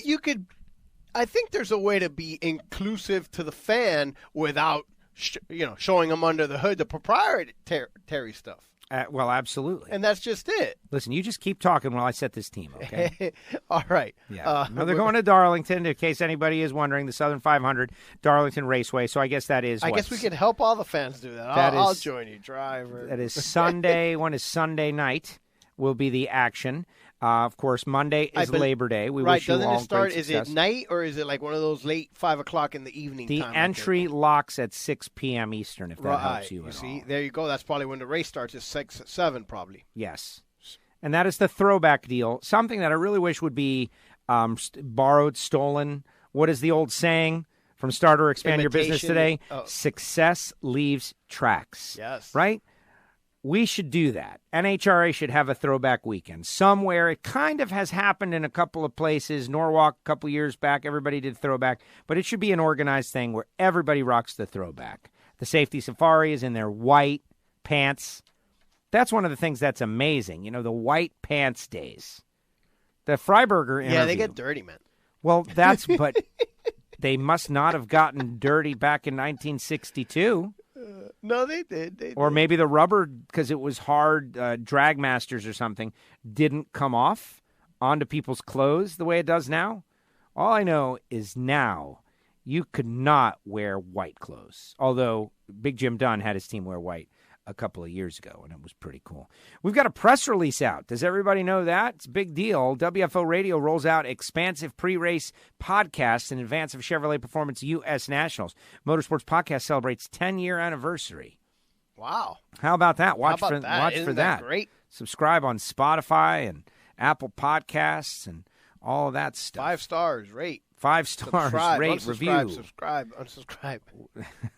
I think there's a way to be inclusive to the fan without, showing them under the hood the proprietary stuff. Well, absolutely. And that's just it. Listen, you just keep talking while I set this team, okay? All right. Yeah. They're going to Darlington, in case anybody is wondering, the Southern 500, Darlington Raceway. So I guess that is I guess we could help all the fans do that. I'll join you, driver. That is Sunday. One is Sunday night will be the action. Of course, Monday is Labor Day. We wish you doesn't all it start? great Is success. it night or is it like one of those late 5 o'clock in the evening? The time entry locks at 6 p.m. Eastern. If that helps you at see, all. there you go. That's probably when the race starts. It's 6, 7 probably. Yes, and that is the throwback deal. Something that I really wish would be borrowed, stolen. What is the old saying? from Start or Expand Your Business Imitation. Today. Oh. Success leaves tracks. Yes. Right? We should do that. NHRA should have a throwback weekend somewhere. It kind of has happened in a couple of places. Norwalk a couple years back, everybody did throwback. But it should be an organized thing where everybody rocks the throwback. The Safety Safari is in their white pants. That's one of the things that's amazing. You know, the white pants days. The Freiberger interview. Yeah, they get dirty, man. Well, that's, but they must not have gotten dirty back in 1962. No, they did. Or maybe the rubber, because it was hard, drag masters or something, didn't come off onto people's clothes the way it does now. All I know is now you could not wear white clothes, although Big Jim Dunn had his team wear white a couple of years ago, and it was pretty cool. We've got a press release out. Does everybody know that? It's a big deal. WFO Radio rolls out expansive pre-race podcasts in advance of Chevrolet Performance U.S. Nationals. Motorsports Podcast celebrates 10-year anniversary. Wow. How about that? Watch Isn't for that. Great. Subscribe on Spotify and Apple Podcasts and all of that stuff. 5 stars. Rate. 5 stars, Subscribe, rate, unsubscribe, review. subscribe,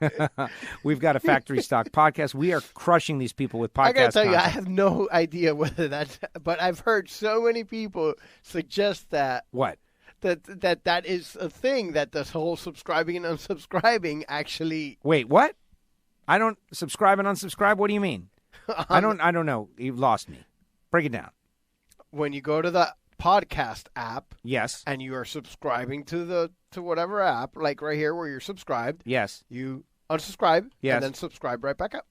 unsubscribe. We've got a factory stock podcast. We are crushing these people with podcast I gotta tell you, I content. have no idea whether that's, but I've heard so many people suggest that What? that is a thing, that this whole subscribing and unsubscribing actually. Wait, what? I don't subscribe and unsubscribe? What do you mean? I don't know. You've lost me. Break it down. When you go to the podcast app, Yes. and you are subscribing to whatever app, like right here where you're subscribed, Yes. you unsubscribe Yes. and then subscribe right back up.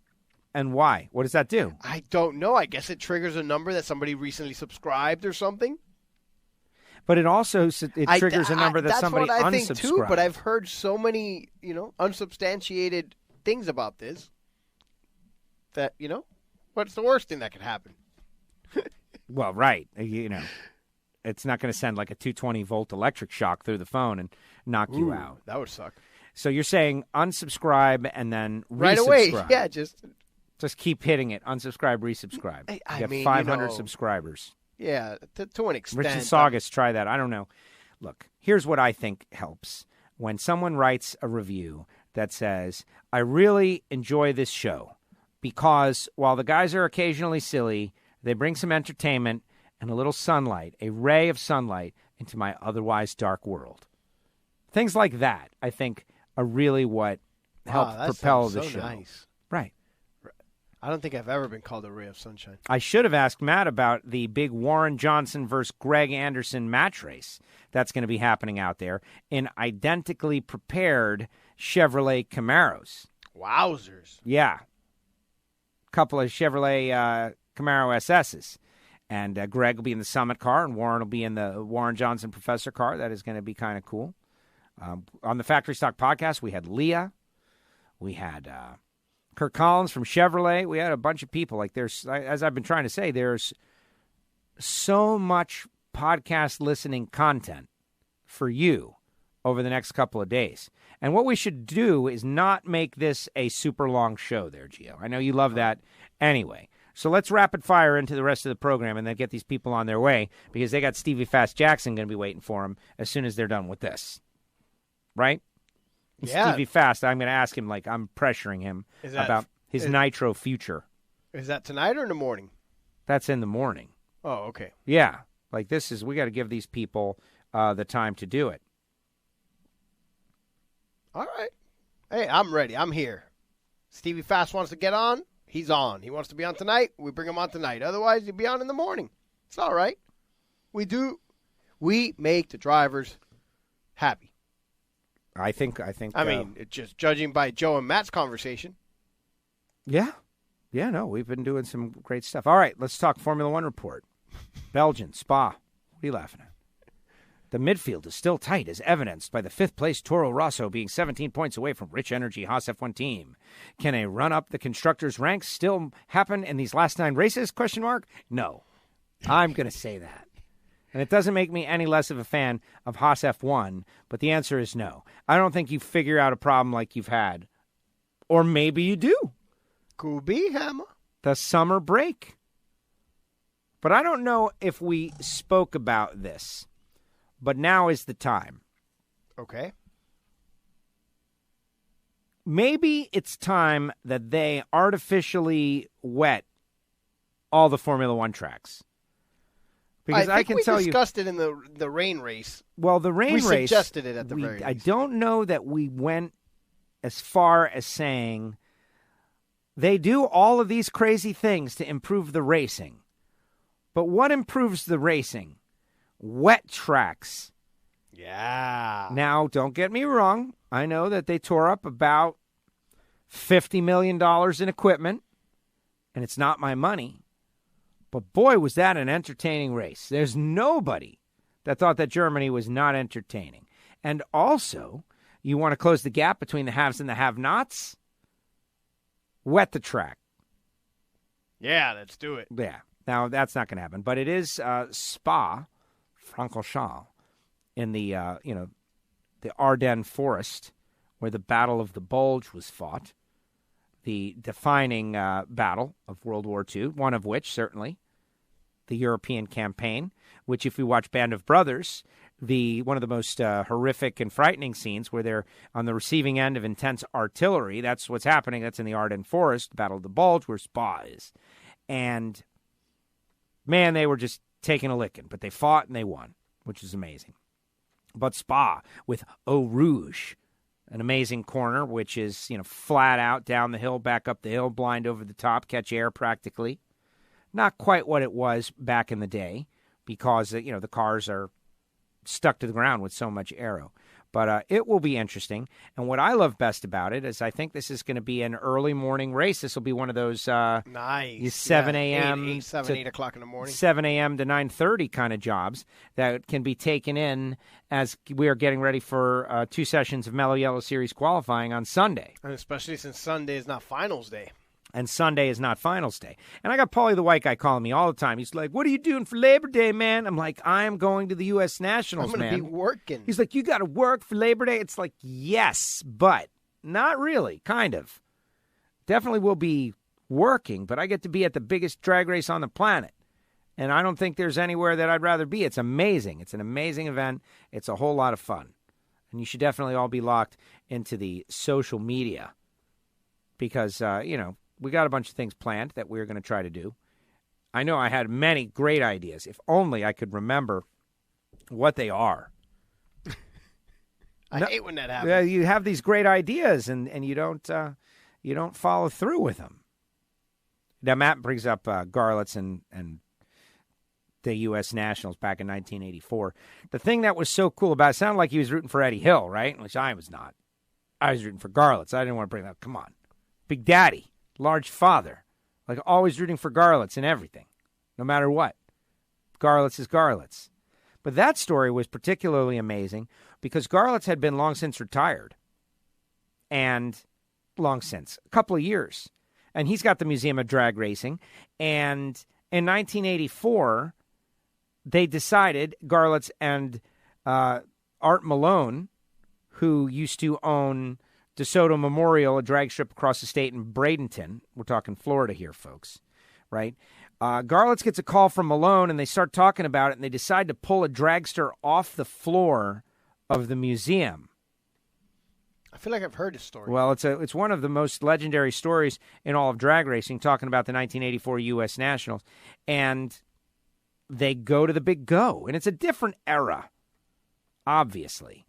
And why? What does that do? I don't know. I guess it triggers a number that somebody recently subscribed or something. But it also triggers a number that somebody That's what I unsubscribed. think too, but I've heard so many, unsubstantiated things about this that, what's the worst thing that could happen? Well, right. It's not going to send like a 220-volt electric shock through the phone and knock you out. That would suck. So you're saying unsubscribe and then resubscribe. Right away. Yeah, just keep hitting it. Unsubscribe, resubscribe. I you have mean, 500 subscribers. Yeah, to an extent. Richard Saugus, try that. I don't know. Look, here's what I think helps. When someone writes a review that says, I really enjoy this show because while the guys are occasionally silly, they bring some entertainment and a little sunlight, a ray of sunlight into my otherwise dark world. Things like that, I think, are really what help propel the show. Nice. Right. I don't think I've ever been called a ray of sunshine. I should have asked Matt about the big Warren Johnson versus Greg Anderson match race that's going to be happening out there in identically prepared Chevrolet Camaros. Wowzers. Yeah. Couple of Chevrolet Camaro SS's. And Greg will be in the Summit car, and Warren will be in the Warren Johnson Professor car. That is going to be kind of cool. On the Factory Stock Podcast, we had Leah. We had Kirk Collins from Chevrolet. We had a bunch of people. Like there's, as I've been trying to say, there's so much podcast listening content for you over the next couple of days. And what we should do is not make this a super long show there, Gio. I know you love that anyway. So let's rapid fire into the rest of the program and then get these people on their way because they got Stevie Fast Jackson going to be waiting for them as soon as they're done with this. Right? Yeah. Stevie Fast, I'm going to ask him, like I'm pressuring him about his Nitro future. Is that tonight or in the morning? That's in the morning. Oh, okay. Yeah. Like we got to give these people the time to do it. All right. Hey, I'm ready. I'm here. Stevie Fast wants to get on. He's on. He wants to be on tonight. We bring him on tonight. Otherwise, he'll be on in the morning. It's all right. We make the drivers happy. I think. I mean, just judging by Joe and Matt's conversation. Yeah. Yeah, no, we've been doing some great stuff. All right, let's talk Formula One report. Belgian, Spa. What are you laughing at? The midfield is still tight, as evidenced by the fifth-place Toro Rosso being 17 points away from Rich Energy Haas F1 team. Can a run up the constructors' ranks still happen in these last 9 races? ? No. I'm going to say that. And it doesn't make me any less of a fan of Haas F1, but the answer is no. I don't think you figure out a problem like you've had. Or maybe you do. Could be, Hammer. The summer break. But I don't know if we spoke about this. But now is the time. Okay. maybe it's time that they artificially wet all the Formula One tracks. Because I can tell you, we discussed it in the rain race. Well, the rain race, we suggested it at the very least. I don't know that we went as far as saying they do all of these crazy things to improve the racing. But what improves the racing? Wet tracks. Yeah. Now, don't get me wrong. I know that they tore up about $50 million in equipment, and it's not my money. But boy, was that an entertaining race. There's nobody that thought that Germany was not entertaining. And also, you want to close the gap between the haves and the have-nots? Wet the track. Yeah, let's do it. Yeah. Now, that's not going to happen. But it is Spa-Francorchamps in the, the Ardennes forest where the Battle of the Bulge was fought. The defining battle of World War II, one of which, certainly, the European campaign, which if we watch Band of Brothers, one of the most horrific and frightening scenes where they're on the receiving end of intense artillery, that's what's happening. That's in the Ardennes Forest, Battle of the Bulge, where Spa is. And, man, they were just taking a licking, but they fought and they won, which is amazing. But Spa with Eau Rouge, an amazing corner, which is, flat out down the hill, back up the hill, blind over the top, catch air practically. Not quite what it was back in the day because, the cars are stuck to the ground with so much aero. But it will be interesting. And what I love best about it is I think this is going to be an early morning race. This will be one of those nice 7 a.m. 8 o'clock in the morning. 7 a.m. to 9:30 kind of jobs that can be taken in as we are getting ready for 2 sessions of Mellow Yellow Series qualifying on Sunday. And especially since Sunday is not finals day. And Sunday is not finals day. And I got Paulie the white guy calling me all the time. He's like, what are you doing for Labor Day, man? I'm like, I'm going to the U.S. Nationals, man. I'm going to be working. He's like, you got to work for Labor Day? It's like, yes, but not really, kind of. Definitely will be working, but I get to be at the biggest drag race on the planet. And I don't think there's anywhere that I'd rather be. It's amazing. It's an amazing event. It's a whole lot of fun. And you should definitely all be locked into the social media because, we got a bunch of things planned that we're going to try to do. I know I had many great ideas. If only I could remember what they are. I hate when that happens. Yeah, you have these great ideas and you don't follow through with them. Now Matt brings up Garlitz and the U.S. Nationals back in 1984. The thing that was so cool about it sounded like he was rooting for Eddie Hill, right? Which I was not. I was rooting for Garlitz. I didn't want to bring that up. Come on. Big Daddy. Large father, like always rooting for Garlitz in everything, no matter what. Garlitz is Garlitz. But that story was particularly amazing because Garlitz had been long since retired. And long since, a couple of years. And he's got the Museum of Drag Racing. And in 1984, they decided, Garlitz and Art Malone, who used to own DeSoto Memorial, a drag strip across the state in Bradenton. We're talking Florida here, folks, right? Garlitz gets a call from Malone, and they start talking about it, and they decide to pull a dragster off the floor of the museum. I feel like I've heard this story. Well, it's one of the most legendary stories in all of drag racing, talking about the 1984 U.S. Nationals. And they go to the Big Go, and it's a different era, obviously.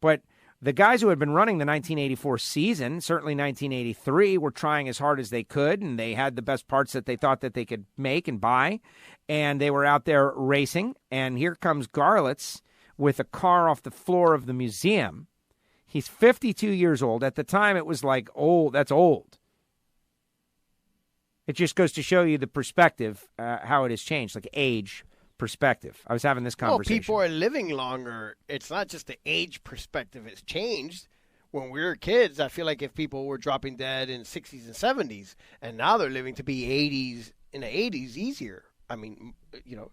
But the guys who had been running the 1984 season, certainly 1983, were trying as hard as they could, and they had the best parts that they thought that they could make and buy, and they were out there racing. And here comes Garlitz with a car off the floor of the museum. He's 52 years old. At the time, it was like, old. That's old. It just goes to show you the perspective, how it has changed, like age perspective. I was having this conversation. Well, people are living longer. It's not just the age perspective has changed. When we were kids, I feel like if people were dropping dead in 60s and 70s, and now they're living to be 80s, in the 80s easier. I mean,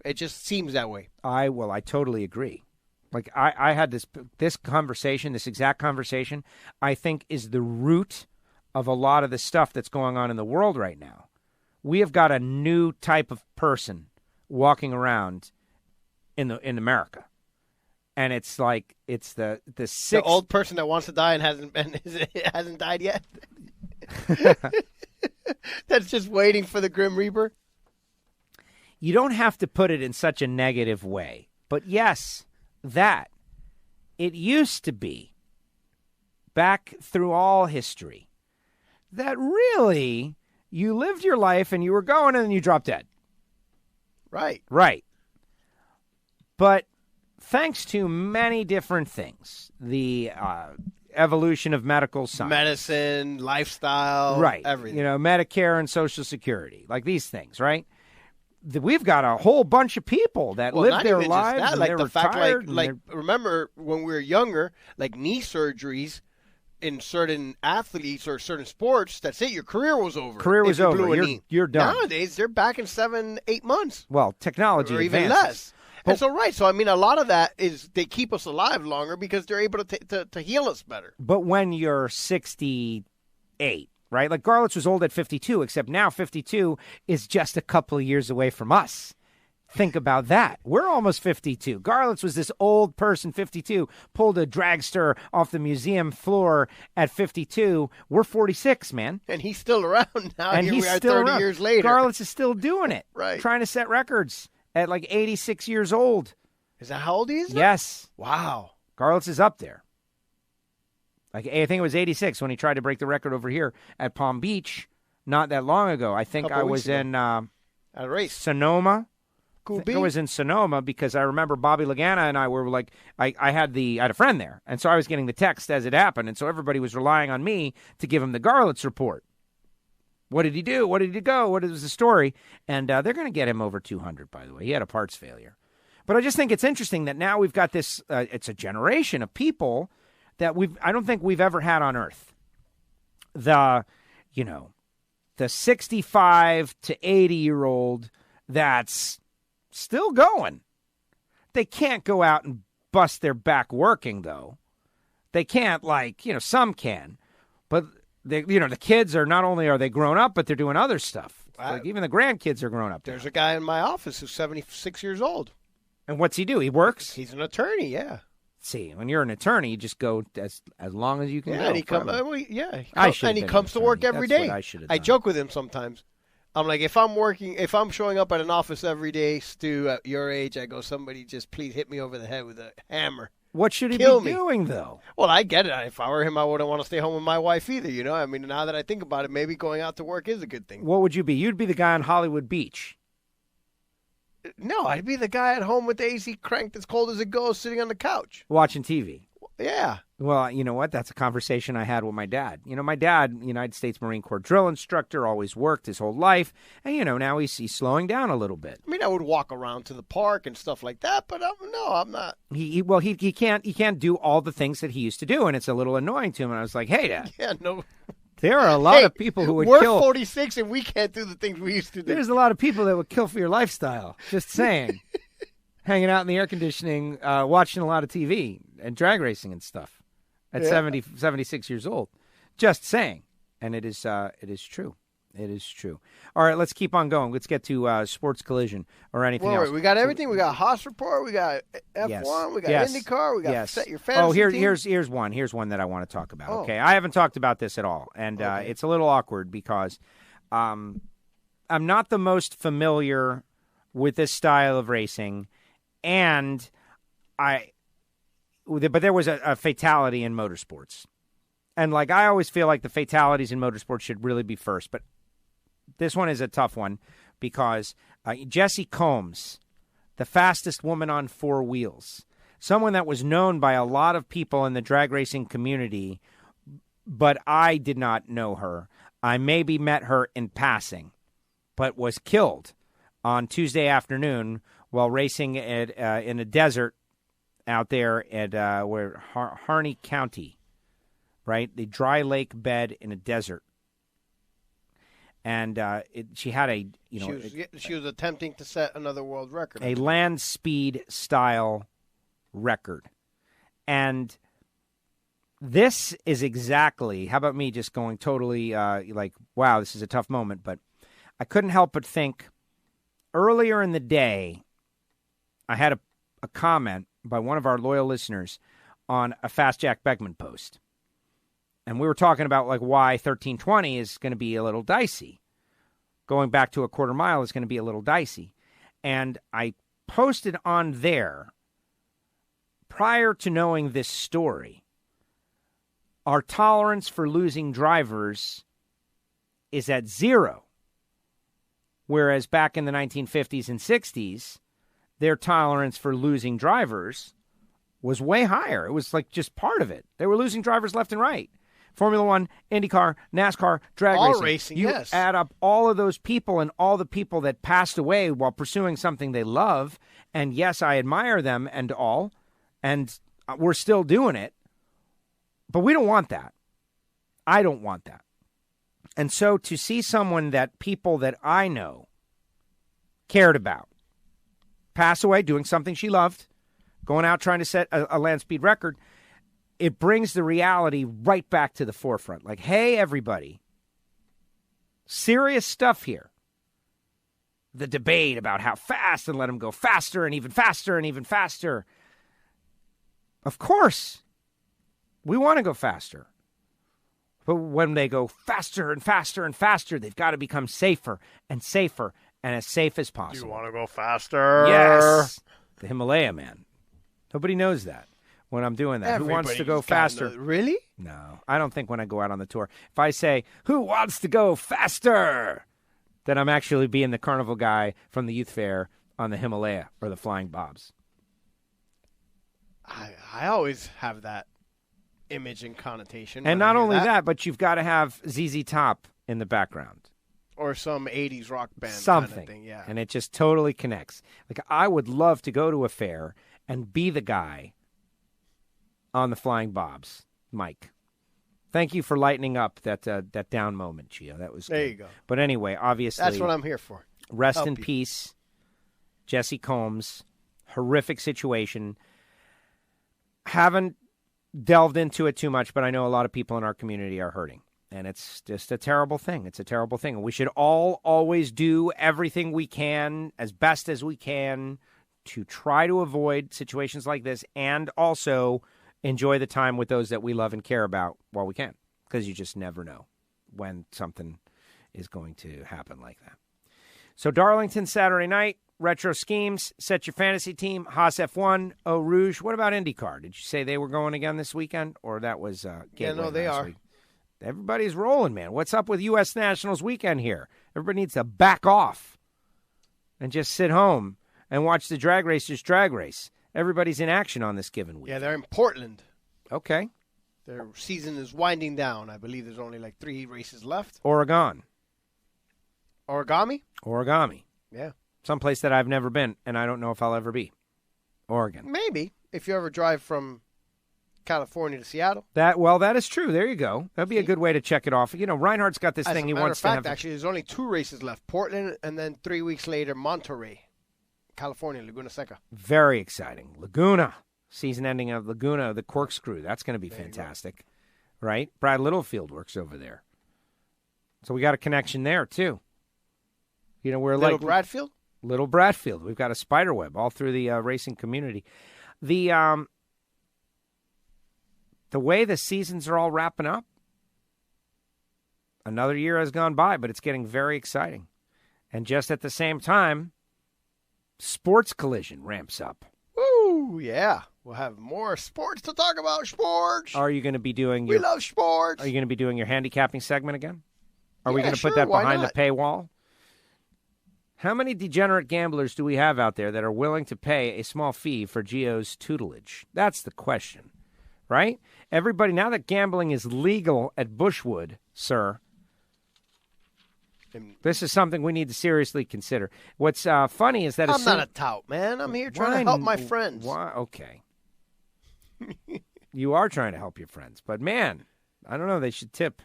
it just seems that way. I totally agree. Like I had this conversation, this exact conversation, I think is the root of a lot of the stuff that's going on in the world right now. We have got a new type of person walking around in America. And it's like it's the The old person that wants to die and hasn't died yet. That's just waiting for the Grim Reaper. You don't have to put it in such a negative way. But yes, that. It used to be, back through all history, that really you lived your life and you were going and then you dropped dead. Right. Right. But thanks to many different things, the evolution of medical science. Medicine, lifestyle, right. Everything. Medicare and Social Security, like these things, right? We've got a whole bunch of people that live their lives that, and like they're the fact, retired. Remember when we were younger, like knee surgeries in certain athletes or certain sports, that's it. Your career was over. Career was over. You're done. Nowadays, they're back in 7-8 months. Well, technology or even advances. less. And so, right. So, I mean, a lot of that is they keep us alive longer because they're able to heal us better. But when you're 68, right? Like Garlitz was old at 52, except now 52 is just a couple of years away from us. Think about that. We're almost 52. Garlitz was this old person, 52, pulled a dragster off the museum floor at 52. We're 46, man. And he's still around now. And Here he's we are still 30 around. years later. Garlitz is still doing it. Right. Trying to set records at like 86 years old. Is that how old he is now? Yes. Wow. Garlitz is up there. Like I think it was 86 when he tried to break the record over here at Palm Beach not that long ago. I think I was in a race. Sonoma. Cool I was in Sonoma because I remember Bobby Lagana and I were like, I had a friend there. And so I was getting the text as it happened. And so everybody was relying on me to give him the Garlitz report. What did he do? What did he go? What was the story? And they're going to get him over 200, by the way. He had a parts failure. But I just think it's interesting that now we've got this, it's a generation of people that I don't think we've ever had on Earth. The 65 to 80-year-old that's still going. They can't go out and bust their back working, though. They can't, some can. But, the kids are not only are they grown up, but they're doing other stuff. Like even the grandkids are grown up. There's a guy in my office who's 76 years old. And what's he do? He works? He's an attorney, yeah. See, when you're an attorney, you just go as long as you can go. And he comes to work every day. I joke with him sometimes. I'm like, if I'm showing up at an office every day, Stu, at your age, I go, somebody just please hit me over the head with a hammer. What should he be doing, though? Well, I get it. If I were him, I wouldn't want to stay home with my wife either, I mean, now that I think about it, maybe going out to work is a good thing. What would you be? You'd be the guy on Hollywood Beach. No, I'd be the guy at home with the AC cranked as cold as it goes, sitting on the couch. Watching TV. Yeah. Well, you know what? That's a conversation I had with my dad. My dad, United States Marine Corps drill instructor, always worked his whole life. And, now he's slowing down a little bit. I mean, I would walk around to the park and stuff like that, but no, I'm not. He can't do all the things that he used to do, and it's a little annoying to him. And I was like, hey, Dad. Yeah, no. There are a lot of people who would kill. We're 46 and we can't do the things we used to do. There's a lot of people that would kill for your lifestyle. Just saying. Hanging out in the air conditioning, watching a lot of TV and drag racing and stuff at 76 years old. Just saying. And it is true. It is true. All right, let's keep on going. Let's get to Sports Collision or anything else. We got everything. We got Haas Report. We got F1. We got IndyCar. We got set your fantasy team. Here's one. Here's one that I want to talk about. Okay, I haven't talked about this at all, and it's a little awkward because I'm not the most familiar with this style of racing, and but there was a fatality in motorsports, and I always feel like the fatalities in motorsports should really be first, but this one is a tough one because Jessie Combs, the fastest woman on four wheels, someone that was known by a lot of people in the drag racing community, but I did not know her. I maybe met her in passing, but was killed on Tuesday afternoon while racing in a desert out there at Harney County, right? The dry lake bed in a desert. And she had she was attempting to set another world record. A land speed style record. And this is exactly, how about me just going totally wow, this is a tough moment. But I couldn't help but think earlier in the day, I had a comment by one of our loyal listeners on a Fast Jack Beckman post. And we were talking about like why 1320 is going to be a little dicey. Going back to a quarter mile is going to be a little dicey. And I posted on there, prior to knowing this story, our tolerance for losing drivers is at 0. Whereas back in the 1950s and 60s, their tolerance for losing drivers was way higher. It was like just part of it. They were losing drivers left and right. Formula One, IndyCar, NASCAR, drag all racing. racing, You yes. add up all of those people and all the people that passed away while pursuing something they love. And yes, I admire them and all. And we're still doing it. But we don't want that. I don't want that. And so to see someone that people that I know cared about pass away doing something she loved, going out trying to set a land speed record, it brings the reality right back to the forefront. Like, hey, everybody, serious stuff here. The debate about how fast and let them go faster and even faster and even faster. Of course, we want to go faster. But when they go faster and faster and faster, they've got to become safer and safer and as safe as possible. You want to go faster? Yes. The Himalaya, man. Nobody knows that when I'm doing that. Who wants to go faster? Really? No, I don't think when I go out on the tour. If I say, who wants to go faster? Then I'm actually being the carnival guy from the youth fair on the Himalaya or the Flying Bobs. I always have that image and connotation. And not only that, but you've got to have ZZ Top in the background. Or some 80s rock band Something. kind of thing, yeah. And it just totally connects. Like, I would love to go to a fair and be the guy on the Flying Bobs, Mike. Thank you for lightening up that down moment, Gio. That was There good. you go. But anyway, obviously, That's what I'm here for. rest Help in you. peace, Jesse Combs. Horrific situation. Haven't delved into it too much, but I know a lot of people in our community are hurting. And it's just a terrible thing. It's a terrible thing. And we should all always do everything we can, as best as we can, to try to avoid situations like this and also enjoy the time with those that we love and care about while we can. Because you just never know when something is going to happen like that. So Darlington Saturday night, retro schemes, set your fantasy team, Haas F1, Eau Rouge. What about IndyCar? Did you say they were going again this weekend? Or that was Gateway they last are. week? Everybody's rolling, man. What's up with U.S. Nationals weekend here? Everybody needs to back off and just sit home and watch the drag racers drag race. Everybody's in action on this given week. Yeah, they're in Portland. Okay. Their season is winding down. I believe there's only like 3 races left. Oregon. Origami? Yeah. Someplace that I've never been, and I don't know if I'll ever be. Oregon. Maybe, if you ever drive from California to Seattle. That is true. There you go. That'd be a good way to check it off. You know, Reinhardt's got this thing he wants to have. to have. Actually, there's only 2 races left. Portland, and then 3 weeks later, Monterey, California, Laguna Seca. Very exciting. Laguna. Season ending of Laguna, the Corkscrew. That's going to be fantastic. Right? Brad Littlefield works over there. So we got a connection there, too. You know, we're Little like Bradfield? Little Bradfield. We've got a spider web all through the racing community. The way the seasons are all wrapping up, another year has gone by, but it's getting very exciting. And just at the same time, SportsCollision ramps up. Woo, yeah. We'll have more sports to talk about. Sports. Are you going to be doing We love sports. Are you going to be doing your handicapping segment again? Are we Yeah, going to sure, put that why behind not? the paywall? How many degenerate gamblers do we have out there that are willing to pay a small fee for Gio's tutelage? That's the question, right? Everybody, now that gambling is legal at Bushwood, sir, this is something we need to seriously consider. What's funny is that I'm not a tout, man. I'm here trying to help my friends. Why? Okay. You are trying to help your friends. But, man, I don't know. They should tip.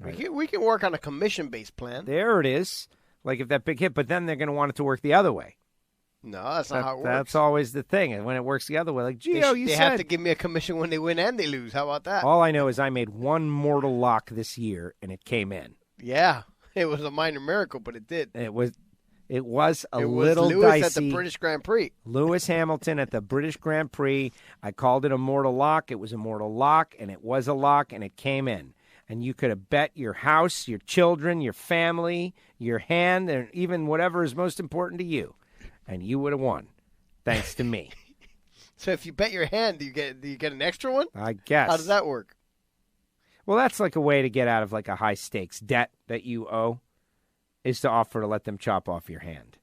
We can work on a commission-based plan. There it is. Like if that big hit, but then they're going to want it to work the other way. No, that's not how it works. That's always the thing. And when it works the other way, like, Gio, they have to give me a commission when they win and they lose. How about that? All I know is I made one mortal lock this year, and it came in. Yeah, it was a minor miracle, but it did. And it was It was a It little was Lewis dicey. at the British Grand Prix. Lewis Hamilton at the British Grand Prix. I called it a mortal lock. It was a mortal lock, and it was a lock, and it came in. And you could have bet your house, your children, your family, your hand, and even whatever is most important to you. And you would have won, thanks to me. So if you bet your hand, do you get an extra one? I guess. How does that work? Well, that's like a way to get out of like a high-stakes debt that you owe, is to offer to let them chop off your hand.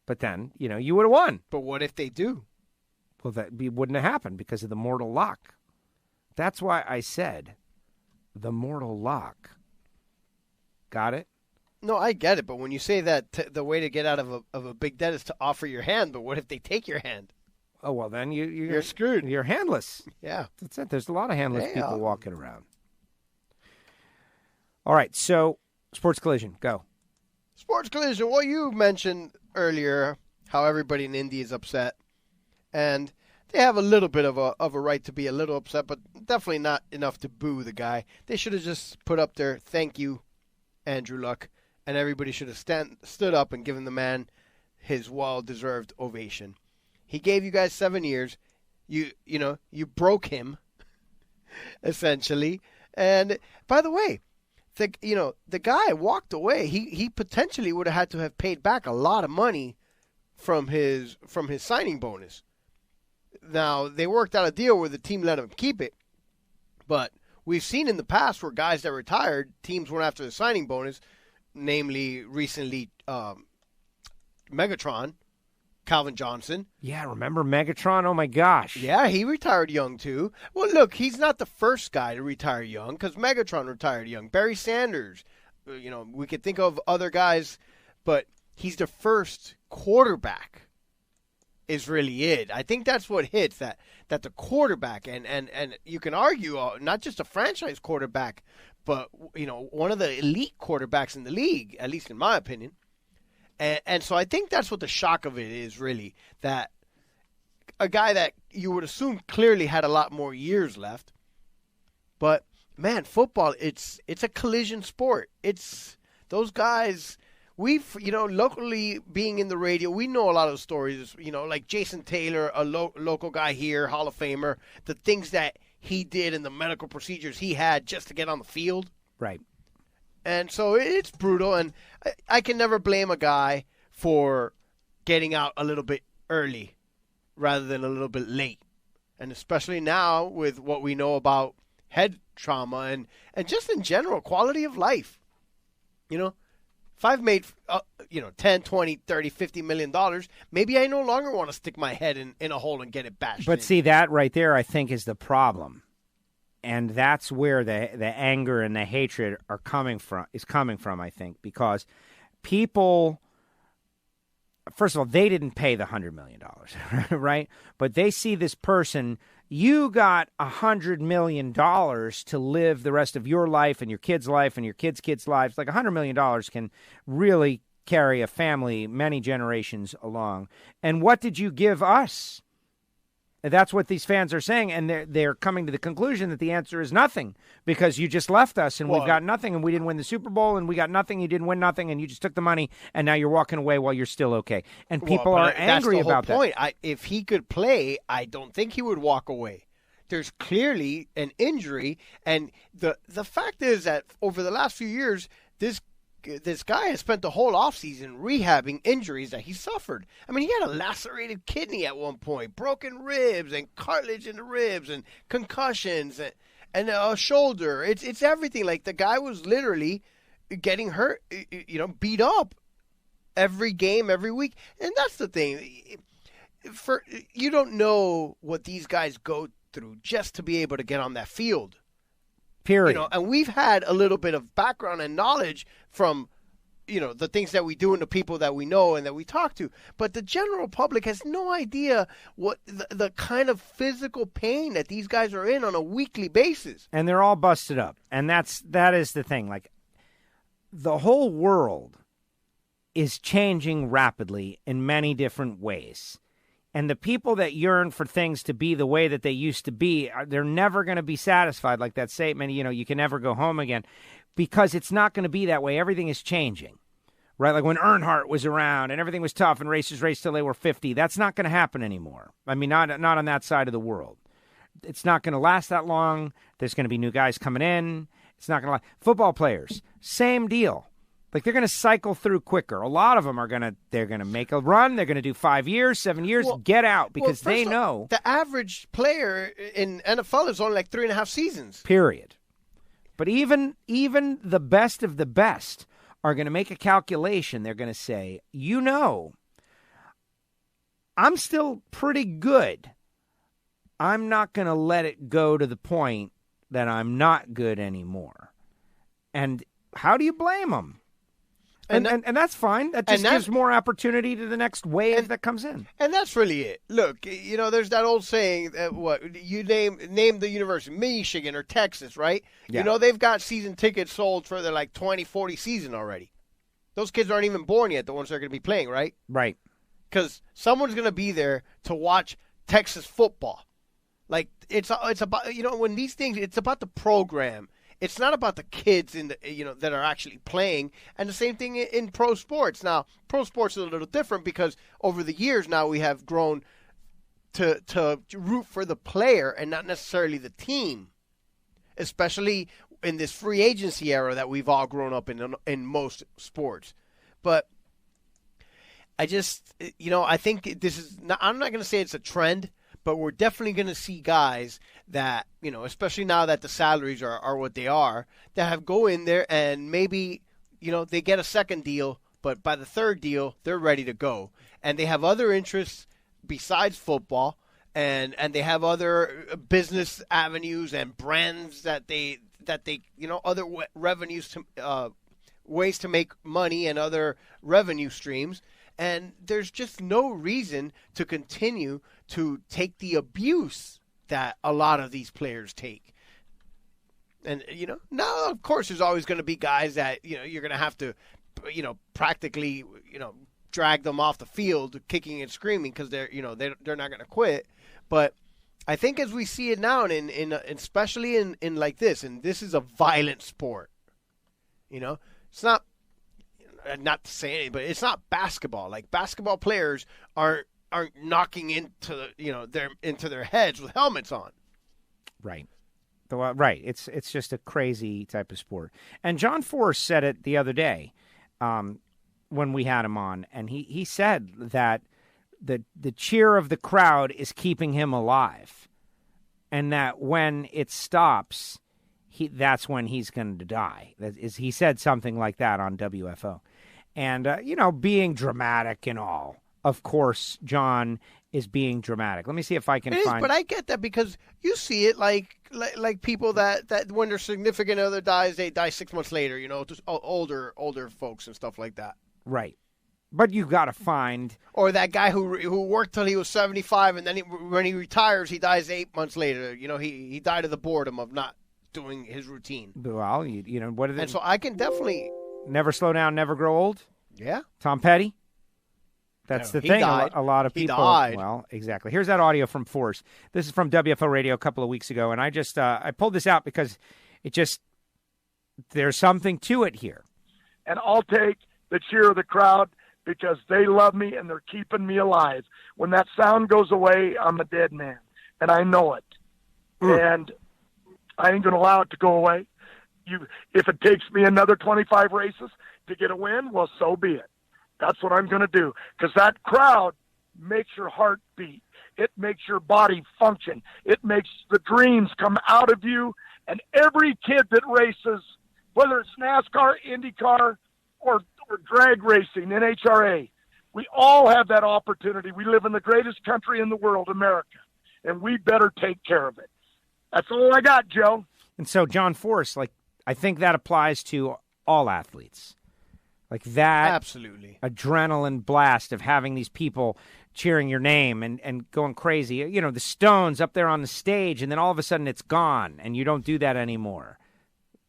But then, you would have won. But what if they do? Well, wouldn't have happened because of the mortal lock. That's why I said the mortal lock. Got it? No, I get it. But when you say that the way to get out of a big debt is to offer your hand, but what if they take your hand? Oh, well, then you're screwed. You're handless. Yeah. That's it. There's a lot of handless people walking around. All right, so Sports Collision, go. Sports Collision, well, you mentioned earlier how everybody in Indy is upset. And they have a little bit of a right to be a little upset, but definitely not enough to boo the guy. They should have just put up their thank you, Andrew Luck, and everybody should have stood up and given the man his well-deserved ovation. He gave you guys 7 years. You broke him, essentially. And by the way, the guy walked away. He potentially would have had to have paid back a lot of money from his signing bonus. Now, they worked out a deal where the team let him keep it, but we've seen in the past where guys that retired, teams went after the signing bonus, namely recently Megatron, Calvin Johnson. Yeah, remember Megatron? Oh, my gosh. Yeah, he retired young, too. Well, look, he's not the first guy to retire young because Megatron retired young. Barry Sanders, we could think of other guys, but he's the first quarterback is really it. I think that's what hits, that the quarterback, and you can argue not just a franchise quarterback, but, one of the elite quarterbacks in the league, at least in my opinion. And so I think that's what the shock of it is, really, that a guy that you would assume clearly had a lot more years left. But, man, football, it's a collision sport. It's those guys, we've, locally being in the radio, we know a lot of the stories, like Jason Taylor, a local guy here, Hall of Famer, the things that he did and the medical procedures he had just to get on the field. Right. And so it's brutal, and I can never blame a guy for getting out a little bit early rather than a little bit late. And especially now with what we know about head trauma and just in general, quality of life. If I've made, 10, 20, 30, $50 million, maybe I no longer want to stick my head in a hole and get it bashed But in. see, that right there, I think, is the problem. And that's where the anger and the hatred is coming from, I think, because people, first of all, they didn't pay the $100 million, right? But they see this person, you got $100 million to live the rest of your life and your kid's life and your kids' kids' lives. Like $100 million can really carry a family many generations along. And what did you give us? That's what these fans are saying, and they're coming to the conclusion that the answer is nothing because you just left us and we've got nothing, and we didn't win the Super Bowl, and we got nothing, you didn't win nothing, and you just took the money, and now you're walking away while you're still okay. And people are angry about that. That's the whole point. If he could play, I don't think he would walk away. There's clearly an injury, and the fact is that over the last few years, this guy has spent the whole offseason rehabbing injuries that he suffered. I mean, he had a lacerated kidney at one point, broken ribs and cartilage in the ribs and concussions and a shoulder. It's everything. Like, the guy was literally getting hurt, beat up every game, every week. And that's the thing. You don't know what these guys go through just to be able to get on that field. Period. And we've had a little bit of background and knowledge from, the things that we do and the people that we know and that we talk to. But the general public has no idea what the kind of physical pain that these guys are in on a weekly basis. And they're all busted up. And that is the thing. Like, the whole world is changing rapidly in many different ways. And the people that yearn for things to be the way that they used to be, they're never going to be satisfied. Like that statement, you can never go home again, because it's not going to be that way. Everything is changing, right? Like when Earnhardt was around and everything was tough and racers raced till they were 50. That's not going to happen anymore. I mean, not on that side of the world. It's not going to last that long. There's going to be new guys coming in. It's not going to last. Football players, same deal. Like they're going to cycle through quicker. A lot of them they're going to make a run. They're going to do 5 years, 7 years, get out because they know. The average player in NFL is only like 3.5 seasons. Period. But even the best of the best are going to make a calculation. They're going to say, I'm still pretty good. I'm not going to let it go to the point that I'm not good anymore. And how do you blame them? And that's fine. That just gives more opportunity to the next wave that comes in. And that's really it. Look, there's that old saying, you name the university, Michigan or Texas, right? Yeah. They've got season tickets sold for their 20, 40 season already. Those kids aren't even born yet, the ones that are going to be playing, right? Right. Because someone's going to be there to watch Texas football. Like, it's about, when these things, it's about the program. It's not about the kids that are actually playing. And the same thing in pro sports. Now, pro sports is a little different because over the years now we have grown to root for the player and not necessarily the team, especially in this free agency era that we've all grown up in most sports. But I just, I think this is – I'm not going to say it's a trend, but we're definitely going to see guys that, especially now that the salaries are what they are, that have go in there and maybe, they get a second deal, but by the third deal, they're ready to go. And they have other interests besides football, and they have other business avenues and brands that they other revenues to ways to make money and other revenue streams. And there's just no reason to continue to take the abuse that a lot of these players take. And, now, of course, there's always going to be guys that, you're going to have to, practically, drag them off the field kicking and screaming because they're not going to quit. But I think as we see it now, in especially in like this, and this is a violent sport, it's not to say anything, but it's not basketball. Like basketball players aren't knocking into into their heads with helmets on. Right. Right. It's just a crazy type of sport. And John Force said it the other day when we had him on, and he said that the cheer of the crowd is keeping him alive, and that when it stops, that's when he's going to die. He said something like that on WFO. And, being dramatic and all. Of course, John is being dramatic. Let me see if I can find... But I get that because you see it like people that when their significant other dies, they die 6 months later, just older folks and stuff like that. Right. But you've got to find... Or that guy who worked till he was 75, and then when he retires, he dies 8 months later. He died of the boredom of not doing his routine. Well, what are they... And so I can definitely... Never slow down, never grow old? Yeah. Tom Petty? That's the thing. Died. A lot of people... He died. Well, exactly. Here's that audio from Force. This is from WFO Radio a couple of weeks ago, and I just I pulled this out because there's something to it here. And I'll take the cheer of the crowd because they love me and they're keeping me alive. When that sound goes away, I'm a dead man, and I know it. And I ain't going to allow it to go away. If it takes me another 25 races to get a win, well, so be it. That's what I'm going to do because that crowd makes your heart beat. It makes your body function. It makes the dreams come out of you. And every kid that races, whether it's NASCAR, IndyCar, or drag racing, NHRA, we all have that opportunity. We live in the greatest country in the world, America, and we better take care of it. That's all I got, Joe. And so, John Force, I think that applies to all athletes. Like that absolutely adrenaline blast of having these people cheering your name and going crazy. The Stones up there on the stage, and then all of a sudden it's gone, and you don't do that anymore.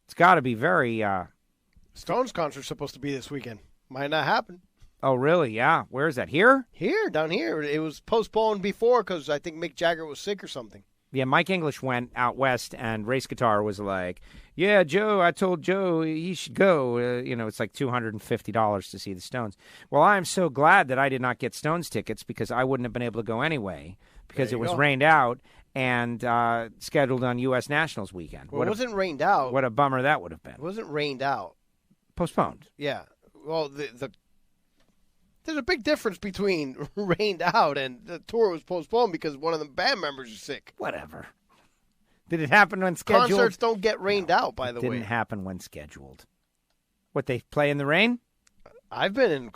It's got to be very... Stones concert's supposed to be this weekend. Might not happen. Oh, really? Yeah. Where is that? Here? Here, down here. It was postponed before because I think Mick Jagger was sick or something. Yeah, Mike English went out west, and Race Guitar was like, Yeah, Joe, I told Joe he should go. It's like $250 to see the Stones. Well, I'm so glad that I did not get Stones tickets because I wouldn't have been able to go anyway because it was rained out and scheduled on U.S. Nationals weekend. Well, it wasn't rained out. What a bummer that would have been. It wasn't rained out. Postponed. Yeah. Well, there's a big difference between rained out and the tour was postponed because one of the band members is sick. Whatever. Did it happen when scheduled? Concerts don't get rained out, by the way. It didn't happen when scheduled. What, they play in the rain? I've been in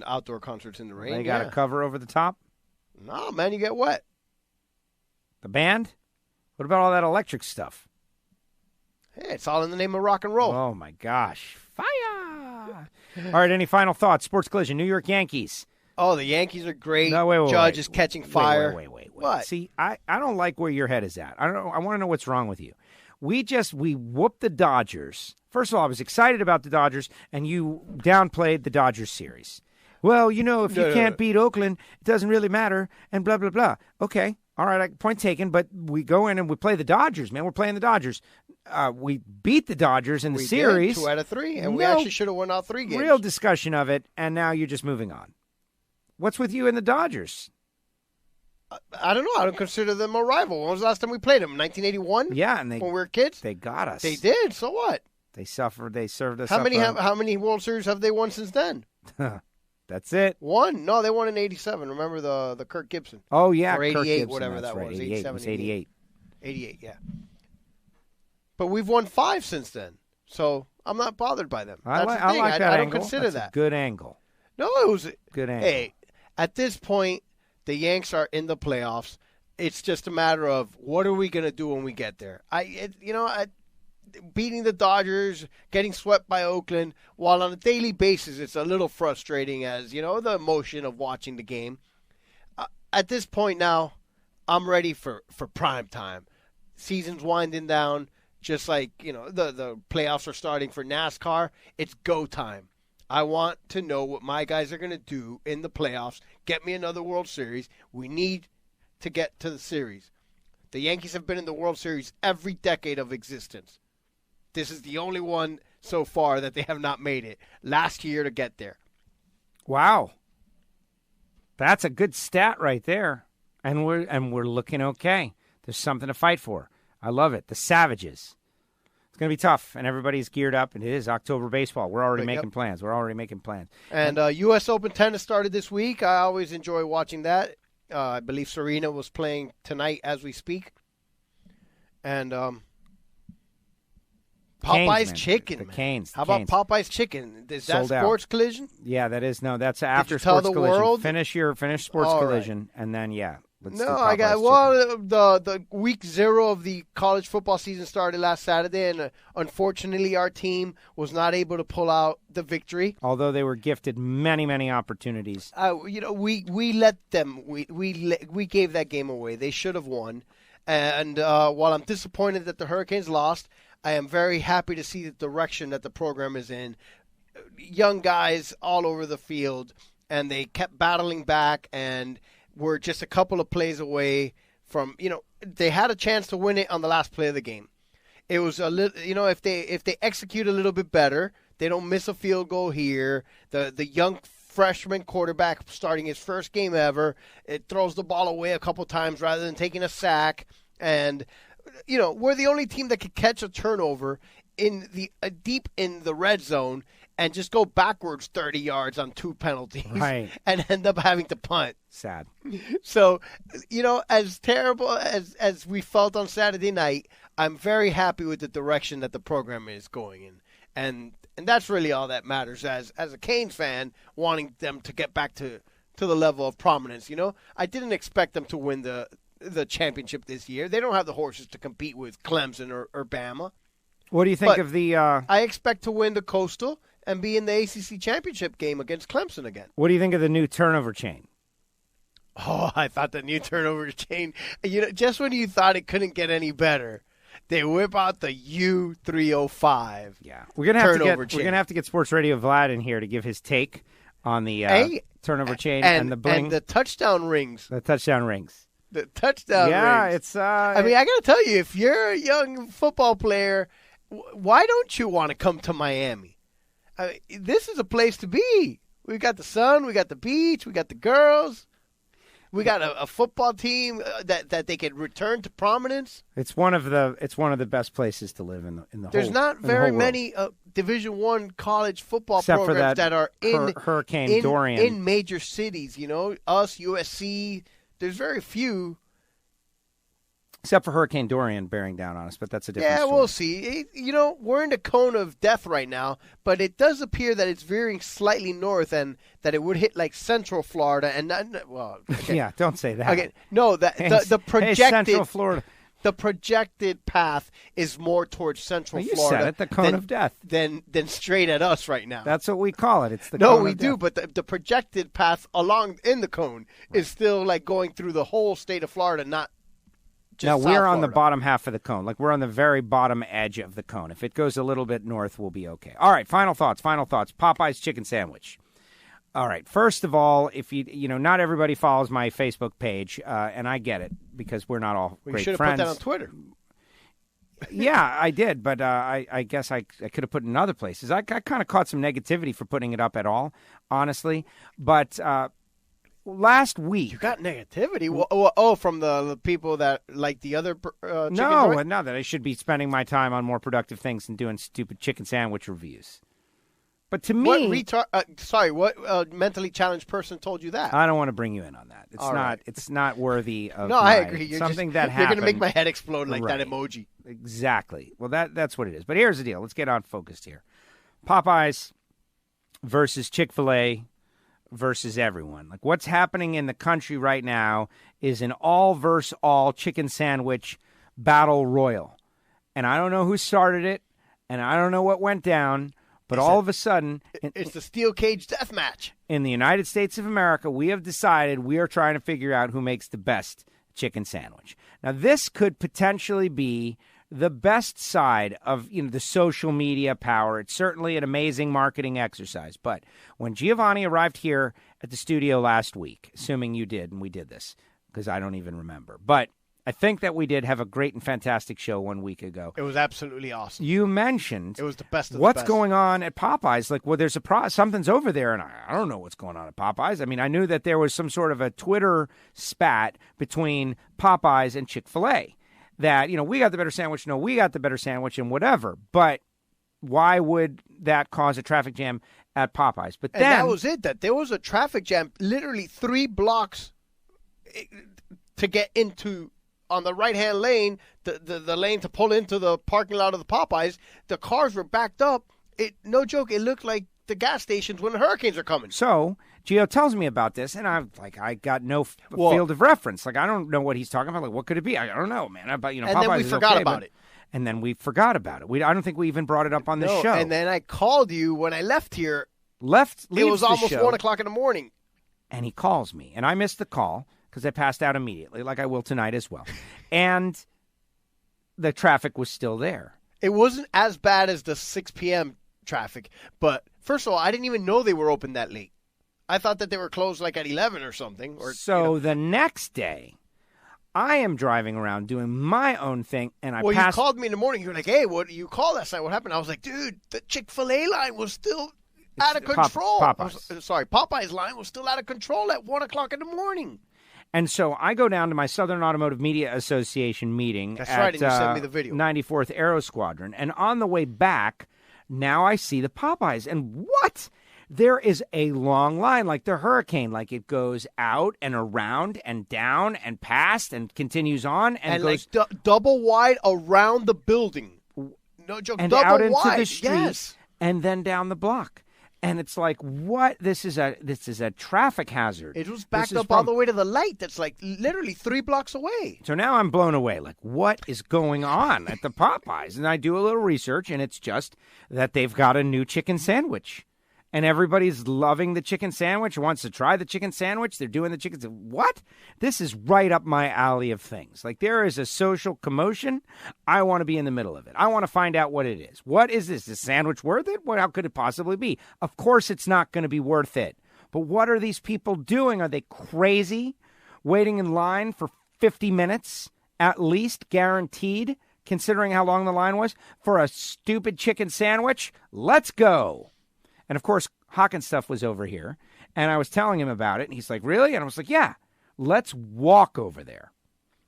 outdoor concerts in the rain. They got a cover over the top? No, man, you get wet. The band? What about all that electric stuff? Hey, it's all in the name of rock and roll. Oh, my gosh. Fire! All right, any final thoughts? Sports Collision, New York Yankees. Oh, the Yankees are great. No, wait, Judge is catching fire. Wait. What? See, I don't like where your head is at. I want to know what's wrong with you. We whooped the Dodgers. First of all, I was excited about the Dodgers, and you downplayed the Dodgers series. Well, if you can't beat Oakland, it doesn't really matter, and blah, blah, blah. Okay, all right, point taken, but we go in and we play the Dodgers, man. We're playing the Dodgers. We beat the Dodgers in the series. Did, 2 out of 3, and we actually should have won all 3 games. Real discussion of it, and now you're just moving on. What's with you and the Dodgers? I don't know. I don't consider them a rival. When was the last time we played them? 1981? Yeah, and when we were kids? They got us. They did. So what? They suffered. They served us. How many World Series have they won since then? That's it. One? No, they won in 87. Remember the Kirk Gibson? Oh, yeah. Or 88, Kirk Gibson, whatever that right. was. 87, 88. 88, yeah. But we've won 5 since then. So I'm not bothered by them. I like that angle. I don't consider that. A good angle. No, it was good angle. Hey, at this point, the Yanks are in the playoffs. It's just a matter of what are we going to do when we get there. Beating the Dodgers, getting swept by Oakland, while on a daily basis it's a little frustrating as, the emotion of watching the game. At this point now, I'm ready for prime time. Season's winding down, just like, the playoffs are starting for NASCAR. It's go time. I want to know what my guys are going to do in the playoffs. Get me another World Series. We need to get to the series. The Yankees have been in the World Series every decade of existence. This is the only one so far that they have not made it. Last year to get there. Wow. That's a good stat right there. And we're looking okay. There's something to fight for. I love it. The Savages. It's going to be tough, and everybody's geared up, and it is October baseball. We're already making plans. And U.S. Open tennis started this week. I always enjoy watching that. I believe Serena was playing tonight as we speak. And Popeye's Chicken. The Canes. How about Popeye's Chicken? Is that Sold Sports Collision? Yeah, that is. No, that's after Did you tell Sports the Collision. world? Finish Sports Collision, and then, yeah. No, I got the week 0 of the college football season started last Saturday, and unfortunately, our team was not able to pull out the victory. Although they were gifted many opportunities. We let them. We gave that game away. They should have won. And while I'm disappointed that the Hurricanes lost, I am very happy to see the direction that the program is in. Young guys all over the field, and they kept battling back and were just a couple of plays away from, they had a chance to win it on the last play of the game. It was a little, if they execute a little bit better, they don't miss a field goal here. The young freshman quarterback starting his first game ever, it throws the ball away a couple times rather than taking a sack. And, we're the only team that could catch a turnover in the deep in the red zone and just go backwards 30 yards on 2 penalties, right, and end up having to punt. Sad. So, as terrible as we felt on Saturday night, I'm very happy with the direction that the program is going in. And that's really all that matters as a Canes fan, wanting them to get back to the level of prominence. I didn't expect them to win the championship this year. They don't have the horses to compete with Clemson or Bama. What do you think of the... I expect to win the Coastal and be in the ACC championship game against Clemson again. What do you think of the new turnover chain? Oh, I thought the new turnover chain... just when you thought it couldn't get any better, they whip out the U305. Yeah. We're going to have to get Sports Radio Vlad in here to give his take on the turnover chain and the bling. And the touchdown rings. The touchdown rings. The touchdown rings. Yeah, it's... I got to tell you, if you're a young football player why don't you want to come to Miami? This is a place to be. We got the sun, we got the beach, we got the girls. We got a football team that they can return to prominence. It's one of the best places to live in the whole. There's not very many Division I college football except programs for that are in Hurricane Dorian in major cities. You know, us, USC. There's very few. Except for Hurricane Dorian bearing down on us, but that's a different story. Yeah, we'll see. You know, we're in the cone of death right now, but it does appear that it's veering slightly north and that it would hit like Central Florida and okay. Yeah, don't say that. Okay, no, the projected Central Florida. The projected path is more towards Central You Florida. said it, the cone of death. Than straight at us right now. That's what we call it. It's the no, cone we of do, death. but the projected path along in the cone is still like going through the whole state of Florida, not. Now, South we're on Florida. the bottom half of the cone. Like, we're on the very bottom edge of the cone. If it goes a little bit north, we'll be okay. All right, final thoughts. Popeye's chicken sandwich. All right, first of all, if not everybody follows my Facebook page, and I get it because we're not all great friends. You should have put that on Twitter. Yeah, I did, but I guess I could have put it in other places. I kind of caught some negativity for putting it up at all, honestly. But last week, you got negativity. From the people that like the other chicken joint? No, that I should be spending my time on more productive things than doing stupid chicken sandwich reviews. But to me, what mentally challenged person told you that? I don't want to bring you in on that. It's all not. Right. It's not worthy of. No, I agree. You're something that happened. You're going to make my head explode like right. that emoji. Exactly. Well, that's what it is. But here's the deal. Let's get on focused here. Popeyes versus Chick-fil-A versus everyone. Like, what's happening in the country right now is an all versus all chicken sandwich battle royal. And I don't know who started it, and I don't know what went down, but all of a sudden... It's the steel cage death match. In the United States of America, we have decided we are trying to figure out who makes the best chicken sandwich. Now, this could potentially be the best side of the social media power. It's certainly an amazing marketing exercise. But when Giovanni arrived here at the studio last week, assuming you did, and we did this, because I don't even remember. But I think that we did have a great and fantastic show 1 week ago. It was absolutely awesome. You mentioned it was the best of the what's best. Going on at Popeyes. Like, well, there's something's over there, and I don't know what's going on at Popeyes. I mean, I knew that there was some sort of a Twitter spat between Popeyes and Chick-fil-A. That, we got the better sandwich, no, we got the better sandwich, and whatever. But why would that cause a traffic jam at Popeyes? But then, that was it, that there was a traffic jam literally 3 blocks to get into, on the right-hand lane, the lane to pull into the parking lot of the Popeyes. The cars were backed up. No joke, it looked like the gas stations when the hurricanes are coming. So Gio tells me about this, and I got no field of reference. Like, I don't know what he's talking about. Like, what could it be? I don't know, man. But and Popeyes then we forgot about it. And then we forgot about it. I don't think we even brought it up on the show. And then I called you when I left here. It was almost 1 o'clock in the morning. And he calls me, and I missed the call because I passed out immediately, like I will tonight as well. And the traffic was still there. It wasn't as bad as the 6 p.m. traffic, but first of all, I didn't even know they were open that late. I thought that they were closed like at 11 or something. The next day, I am driving around doing my own thing, and you called me in the morning. You were like, hey, what you called last night? What happened? I was like, dude, the Chick-fil-A line was still out of control. Popeye's line was still out of control at 1 o'clock in the morning. And so I go down to my Southern Automotive Media Association meeting. That's right, and you sent me the video. 94th Aero Squadron. And on the way back, now I see the Popeyes. And what? There is a long line, like the hurricane. Like, it goes out and around and down and past and continues on. And goes like double wide around the building. No joke, and double out into wide. the street, yes. And then down the block. And it's like, what? This is a traffic hazard. It was backed up all the way to the light. That's like literally 3 blocks away. So now I'm blown away. Like, what is going on at the Popeyes? And I do a little research, and it's just that they've got a new chicken sandwich. And everybody's loving the chicken sandwich, wants to try the chicken sandwich. They're doing the chicken. What? This is right up my alley of things. Like, there is a social commotion. I want to be in the middle of it. I want to find out what it is. What is this? Is this sandwich worth it? How could it possibly be? Of course it's not going to be worth it. But what are these people doing? Are they crazy? Waiting in line for 50 minutes, at least, guaranteed? considering how long the line was, for a stupid chicken sandwich? Let's go. And, of course, Hockenstuff was over here, and I was telling him about it, and he's like, really? And I was like, yeah, let's walk over there.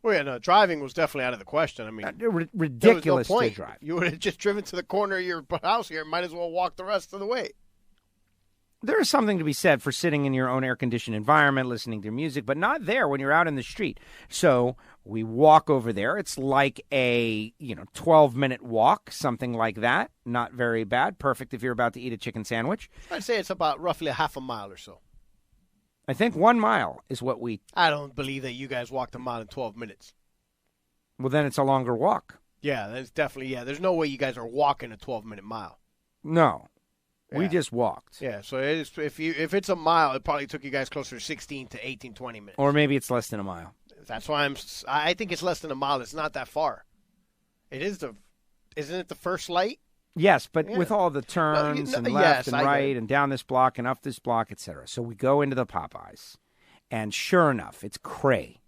Well, yeah, no, driving was definitely out of the question. I mean, ridiculous there was no point. to drive. You would have just driven to the corner of your house here. Might as well walk the rest of the way. There is something to be said for sitting in your own air-conditioned environment, listening to music, but not there when you're out in the street. So we walk over there. It's like a 12-minute walk, something like that. Not very bad. Perfect if you're about to eat a chicken sandwich. I'd say it's about roughly a half a mile or so. I think 1 mile is what we... I don't believe that you guys walked a mile in 12 minutes. Well, then it's a longer walk. Yeah, that's definitely, there's no way you guys are walking a 12-minute mile. No. Yeah. We just walked. Yeah, so if it's a mile, it probably took you guys closer to 16 to 18, 20 minutes. Or maybe it's less than a mile. That's why I think it's less than a mile. It's not that far. Isn't it the first light? Yes, but with all the turns and left and right and down this block and up this block, etc. So we go into the Popeyes, and sure enough, it's cray.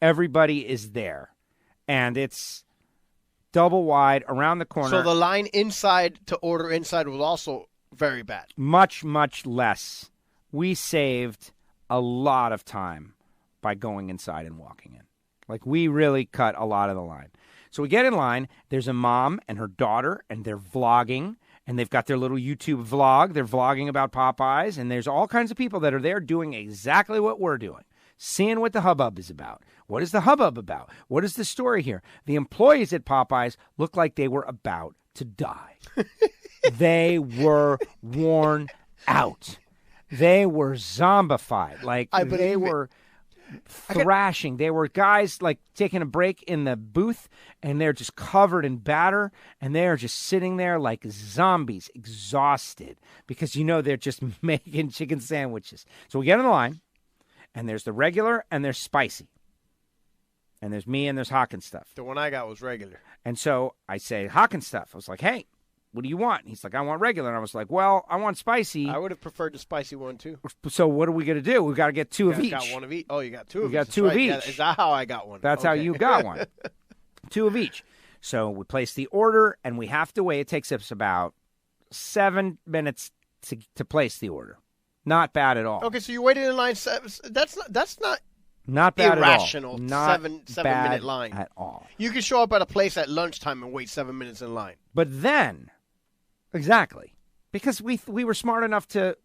Everybody is there, and it's double wide around the corner. So the line inside to order inside was also very bad. Much, much less. We saved a lot of time by going inside and walking in. Like, we really cut a lot of the line. So we get in line. There's a mom and her daughter, and they're vlogging, and they've got their little YouTube vlog. They're vlogging about Popeyes, and there's all kinds of people that are there doing exactly what we're doing, seeing what the hubbub is about. What is the hubbub about? What is the story here? The employees at Popeyes look like they were about to die. They were worn out. They were zombified. Like, they were thrashing. They were guys like taking a break in the booth, and they're just covered in batter, and they're just sitting there like zombies, exhausted, because they're just making chicken sandwiches. So we get in the line, and there's the regular and there's spicy, and there's me and there's Hockenstuff. The one I got was regular. And so I say, Hockenstuff, I was like, hey, what do you want? And he's like, I want regular. And I was like, well, I want spicy. I would have preferred the spicy one, too. So what are we going to do? We've got to get two of each. Got one of each. Oh, you got two of each. We got two of each. Yeah, is that how I got one? That's how you got one. Two of each. So we place the order, and we have to wait. It takes us about 7 minutes to place the order. Not bad at all. Okay, so you waited in line. That's not bad irrational. At all. Not 7-minute line at all. You can show up at a place at lunchtime and wait 7 minutes in line. But then, exactly, because we were smart enough to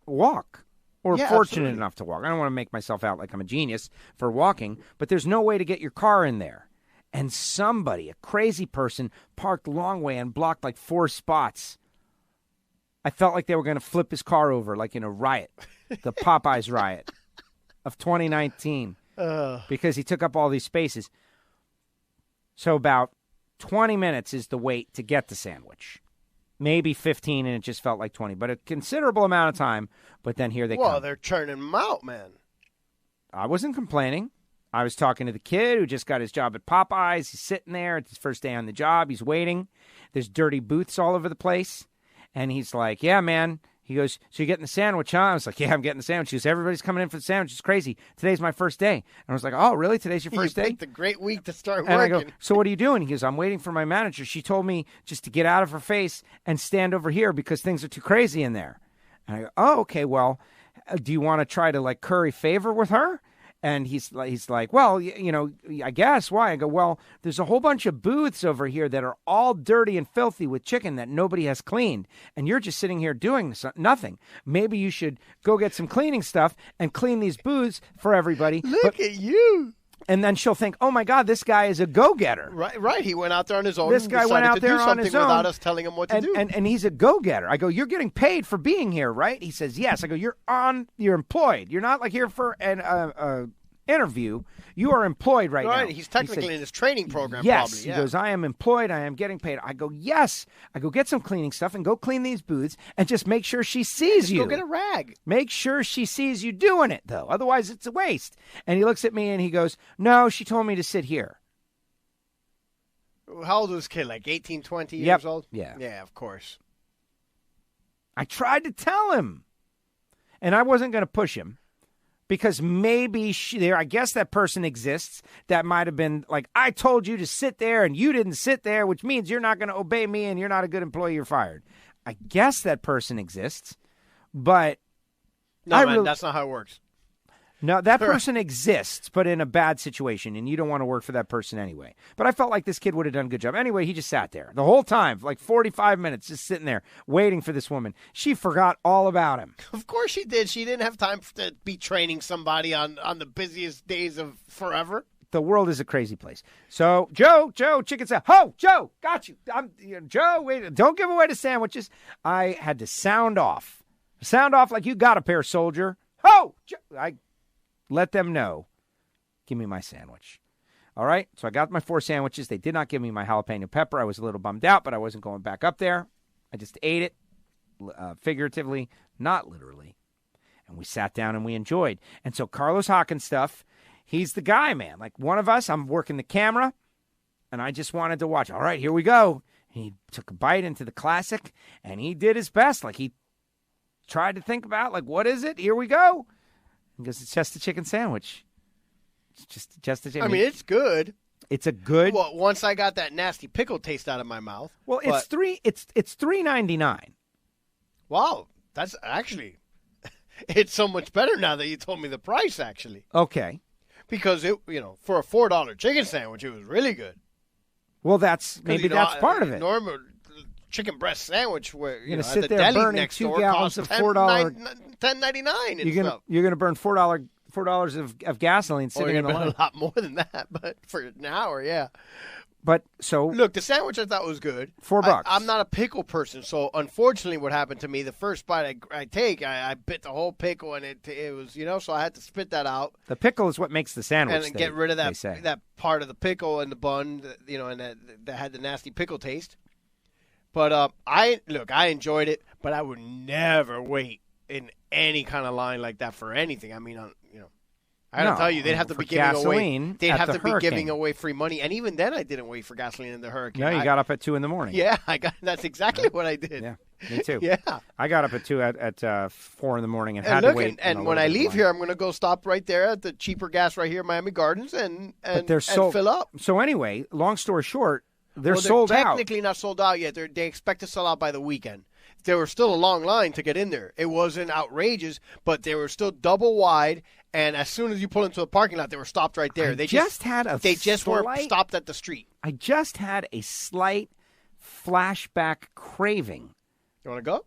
walk, or fortunate enough to walk. I don't want to make myself out like I'm a genius for walking, but there's no way to get your car in there. And somebody, a crazy person, parked a long way and blocked like 4 spots. I felt like they were going to flip his car over like in a riot, the Popeyes riot of 2019, because he took up all these spaces. So about 20 minutes is the wait to get the sandwich. Maybe 15, and it just felt like 20. But a considerable amount of time, but then here they come. Well, they're churning them out, man. I wasn't complaining. I was talking to the kid who just got his job at Popeyes. He's sitting there. It's his first day on the job. He's waiting. There's dirty booths all over the place. And he's like, yeah, man. He goes, so you're getting the sandwich, huh? I was like, yeah, I'm getting the sandwich. He goes, everybody's coming in for the sandwich. It's crazy. Today's my first day. And I was like, oh, really? Today's your first day? You picked a great week to start and working. I go, so what are you doing? He goes, I'm waiting for my manager. She told me just to get out of her face and stand over here because things are too crazy in there. And I go, oh, okay, well, do you want to try to, like, curry favor with her? And he's like, well, I guess. Why? I go, well, there's a whole bunch of booths over here that are all dirty and filthy with chicken that nobody has cleaned. And you're just sitting here doing nothing. Maybe you should go get some cleaning stuff and clean these booths for everybody. Look at you. And then she'll think, oh, my God, this guy is a go-getter. Right. He went out there on his own. This guy went out there on his own. Without us telling him what to do. And he's a go-getter. I go, you're getting paid for being here, right? He says, yes. I go, you're employed. You're not like here for an interview. You are employed right now. Right. He's technically in his training program, yes. probably. Yeah. He goes, I am employed. I am getting paid. I go, yes. I go, get some cleaning stuff and go clean these booths and just make sure she sees you. Go get a rag. Make sure she sees you doing it, though. Otherwise, it's a waste. And he looks at me and he goes, no, she told me to sit here. How old was this kid? Like 18, 20 years old? Yeah. Yeah, of course. I tried to tell him. And I wasn't going to push him. Because maybe I guess that person exists that might have been like, I told you to sit there and you didn't sit there, which means you're not going to obey me and you're not a good employee, you're fired. I guess that person exists, but... No, that's not how it works. No, that person exists, but in a bad situation, and you don't want to work for that person anyway. But I felt like this kid would have done a good job. Anyway, he just sat there the whole time, like 45 minutes, just sitting there waiting for this woman. She forgot all about him. Of course she did. She didn't have time to be training somebody on the busiest days of forever. The world is a crazy place. So, Joe, chicken sandwich. Oh, Joe, got you. Joe, wait, don't give away the sandwiches. I had to sound off like you got a pair, soldier. Oh, Joe, I let them know. Give me my sandwich. All right, so I got my 4 sandwiches. They did not give me my jalapeno pepper. I was a little bummed out, but I wasn't going back up there. I just ate it, figuratively, not literally. And we sat down and we enjoyed. And so Carlos Hawkins stuff, he's the guy, man. Like one of us, I'm working the camera, and I just wanted to watch. All right, here we go. He took a bite into the classic, and he did his best. Like he tried to think about, like, what is it? Here we go. Because it's just a chicken sandwich. It's just a chicken. I mean, it's good. It's a good. Well, once I got that nasty pickle taste out of my mouth. Well, it's $3.99. Wow, that's actually, it's so much better now that you told me the price. Actually, okay, because it, for a $4 chicken sandwich, it was really good. Well, that's part of it. Normal chicken breast sandwich where you're gonna at sit the there deli burning next 2 door gallons of $10.99. You're gonna burn $4 of gasoline sitting in the line. A lot more than that, but for an hour, yeah. But so look, the sandwich I thought was good. $4. I'm not a pickle person, so unfortunately, what happened to me the first bite I bit the whole pickle, and it was so I had to spit that out. The pickle is what makes the sandwich, and get rid of that part of the pickle in the bun, and that had the nasty pickle taste. But I enjoyed it, but I would never wait in any kind of line like that for anything. I mean, I gotta tell you, they'd have to be giving gasoline. They'd have to be Hurricane. Giving away free money, and even then, I didn't wait for gasoline in the Hurricane. No, you got up at 2 a.m. Yeah, that's exactly what I did. Yeah, me too. Yeah, I got up at 4 a.m. and had to wait. And when I leave here, I'm going to go stop right there at the cheaper gas right here at Miami Gardens and fill up. So anyway, long story short, they're sold out. Technically not sold out yet. They expect to sell out by the weekend. There was still a long line to get in there. It wasn't outrageous, but they were still double wide. And as soon as you pull into the parking lot, they were stopped right there. They just weren't stopped at the street. I just had a slight flashback craving. You want to go?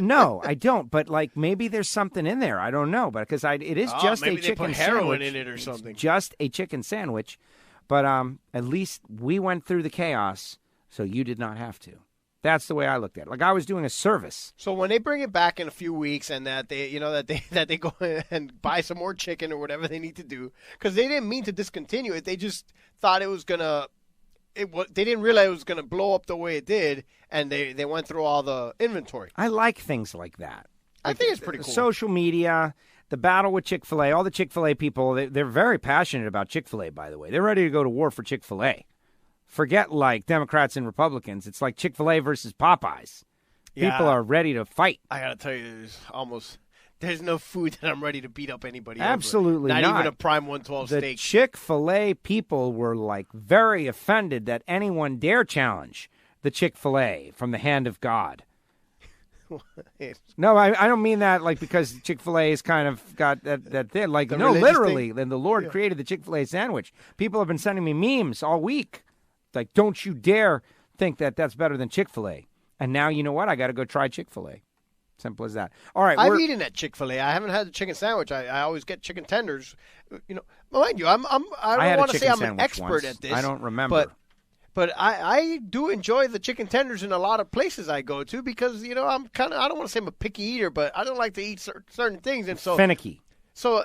No, I don't. But maybe there's something in there. I don't know. But because it is just a chicken put heroin sandwich in it or something. It's just a chicken sandwich. But at least we went through the chaos, so you did not have to. That's the way I looked at it. Like I was doing a service. So when they bring it back in a few weeks, and that they go and buy some more chicken or whatever they need to do, because they didn't mean to discontinue it. They just thought it was gonna. They didn't realize it was gonna blow up the way it did, and they went through all the inventory. I like things like that. I think it's pretty cool. Social media, the battle with Chick-fil-A, all the Chick-fil-A people, they're very passionate about Chick-fil-A, by the way. They're ready to go to war for Chick-fil-A. Forget Democrats and Republicans. It's like Chick-fil-A versus Popeyes. Yeah. People are ready to fight. I got to tell you, there's no food that I'm ready to beat up anybody Absolutely over. not. Not even a prime 112 steak. The Chick-fil-A people were very offended that anyone dare challenge the Chick-fil-A from the hand of God. No, I don't mean that because Chick-fil-A has kind of got that thing. No, literally, then the Lord created the Chick-fil-A sandwich. People have been sending me memes all week. Don't you dare think that that's better than Chick-fil-A. And now, you know what? I got to go try Chick-fil-A. Simple as that. All right. I've eaten at Chick-fil-A. I haven't had the chicken sandwich. I always get chicken tenders. Mind you, I don't want to say I'm an expert at this. I don't remember. But I do enjoy the chicken tenders in a lot of places I go to because, I don't want to say I'm a picky eater, but I don't like to eat certain things. And so finicky. So,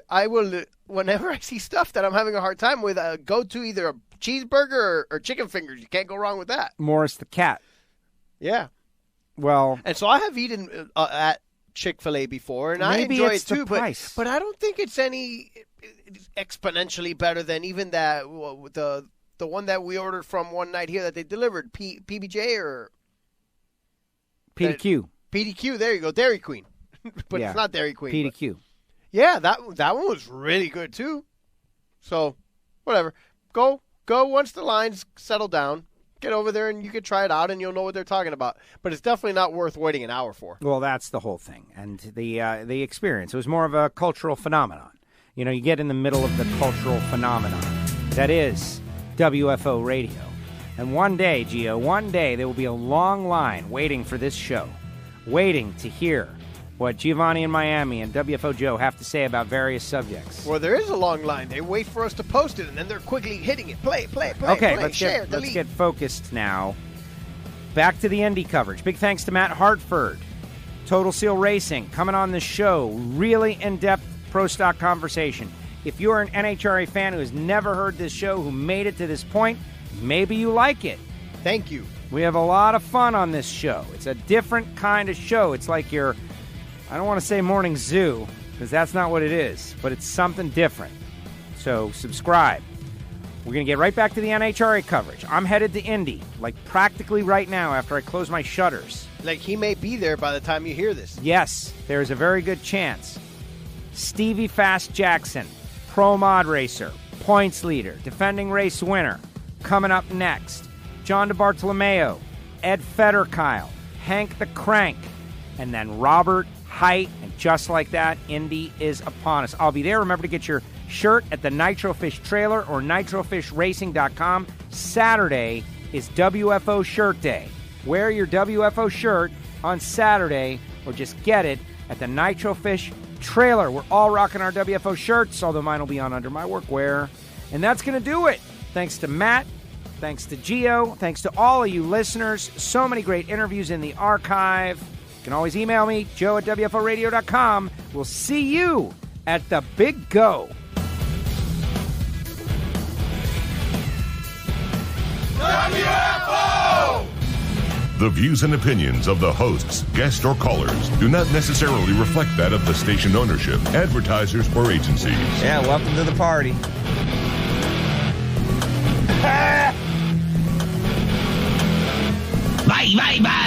I will, whenever I see stuff that I'm having a hard time with, go to either a cheeseburger or chicken fingers. You can't go wrong with that. Morris the cat. Yeah. Well. And so I have eaten at Chick-fil-A before, and I enjoy it too. But I don't think it's any exponentially better than even the one that we ordered from one night here that they delivered, PBJ or PDQ. PDQ, there you go, Dairy Queen. But it's not Dairy Queen. PDQ. Yeah, that one was really good too. So, whatever. Go once the lines settle down. Get over there and you can try it out and you'll know what they're talking about. But it's definitely not worth waiting an hour for. Well, that's the whole thing. And the experience. It was more of a cultural phenomenon. You know, you get in the middle of the cultural phenomenon. That is WFO Radio. And one day, Gio, there will be a long line waiting for this show, waiting to hear what Giovanni in Miami and WFO Joe have to say about various subjects. Well, there is a long line. They wait for us to post it, and then they're quickly hitting it. Play, okay, let's get focused now. Back to the Indy coverage. Big thanks to Matt Hartford, Total Seal Racing, coming on the show. Really in-depth pro stock conversation. If you're an NHRA fan who has never heard this show, who made it to this point, maybe you like it. Thank you. We have a lot of fun on this show. It's a different kind of show. It's like your, I don't want to say morning zoo, because that's not what it is, but it's something different. So subscribe. We're going to get right back to the NHRA coverage. I'm headed to Indy, like practically right now after I close my shutters. Like he may be there by the time you hear this. Yes, there's a very good chance. Stevie Fast Jackson, pro mod racer, points leader, defending race winner, coming up next. John DeBartolomeo, Ed Federkyle, Hank the Crank, and then Robert Height. And just like that, Indy is upon us. I'll be there. Remember to get your shirt at the Nitrofish trailer or nitrofishracing.com. Saturday is WFO Shirt Day. Wear your WFO shirt on Saturday or just get it at the Nitrofish trailer. We're all rocking our WFO shirts, although mine will be on under my workwear. And that's going to do it. Thanks to Matt. Thanks to Gio. Thanks to all of you listeners. So many great interviews in the archive. You can always email me, joe@WFOradio.com. We'll see you at the Big Go. WFO! The views and opinions of the hosts, guests, or callers do not necessarily reflect that of the station ownership, advertisers, or agencies. Yeah, welcome to the party. Bye, bye, bye.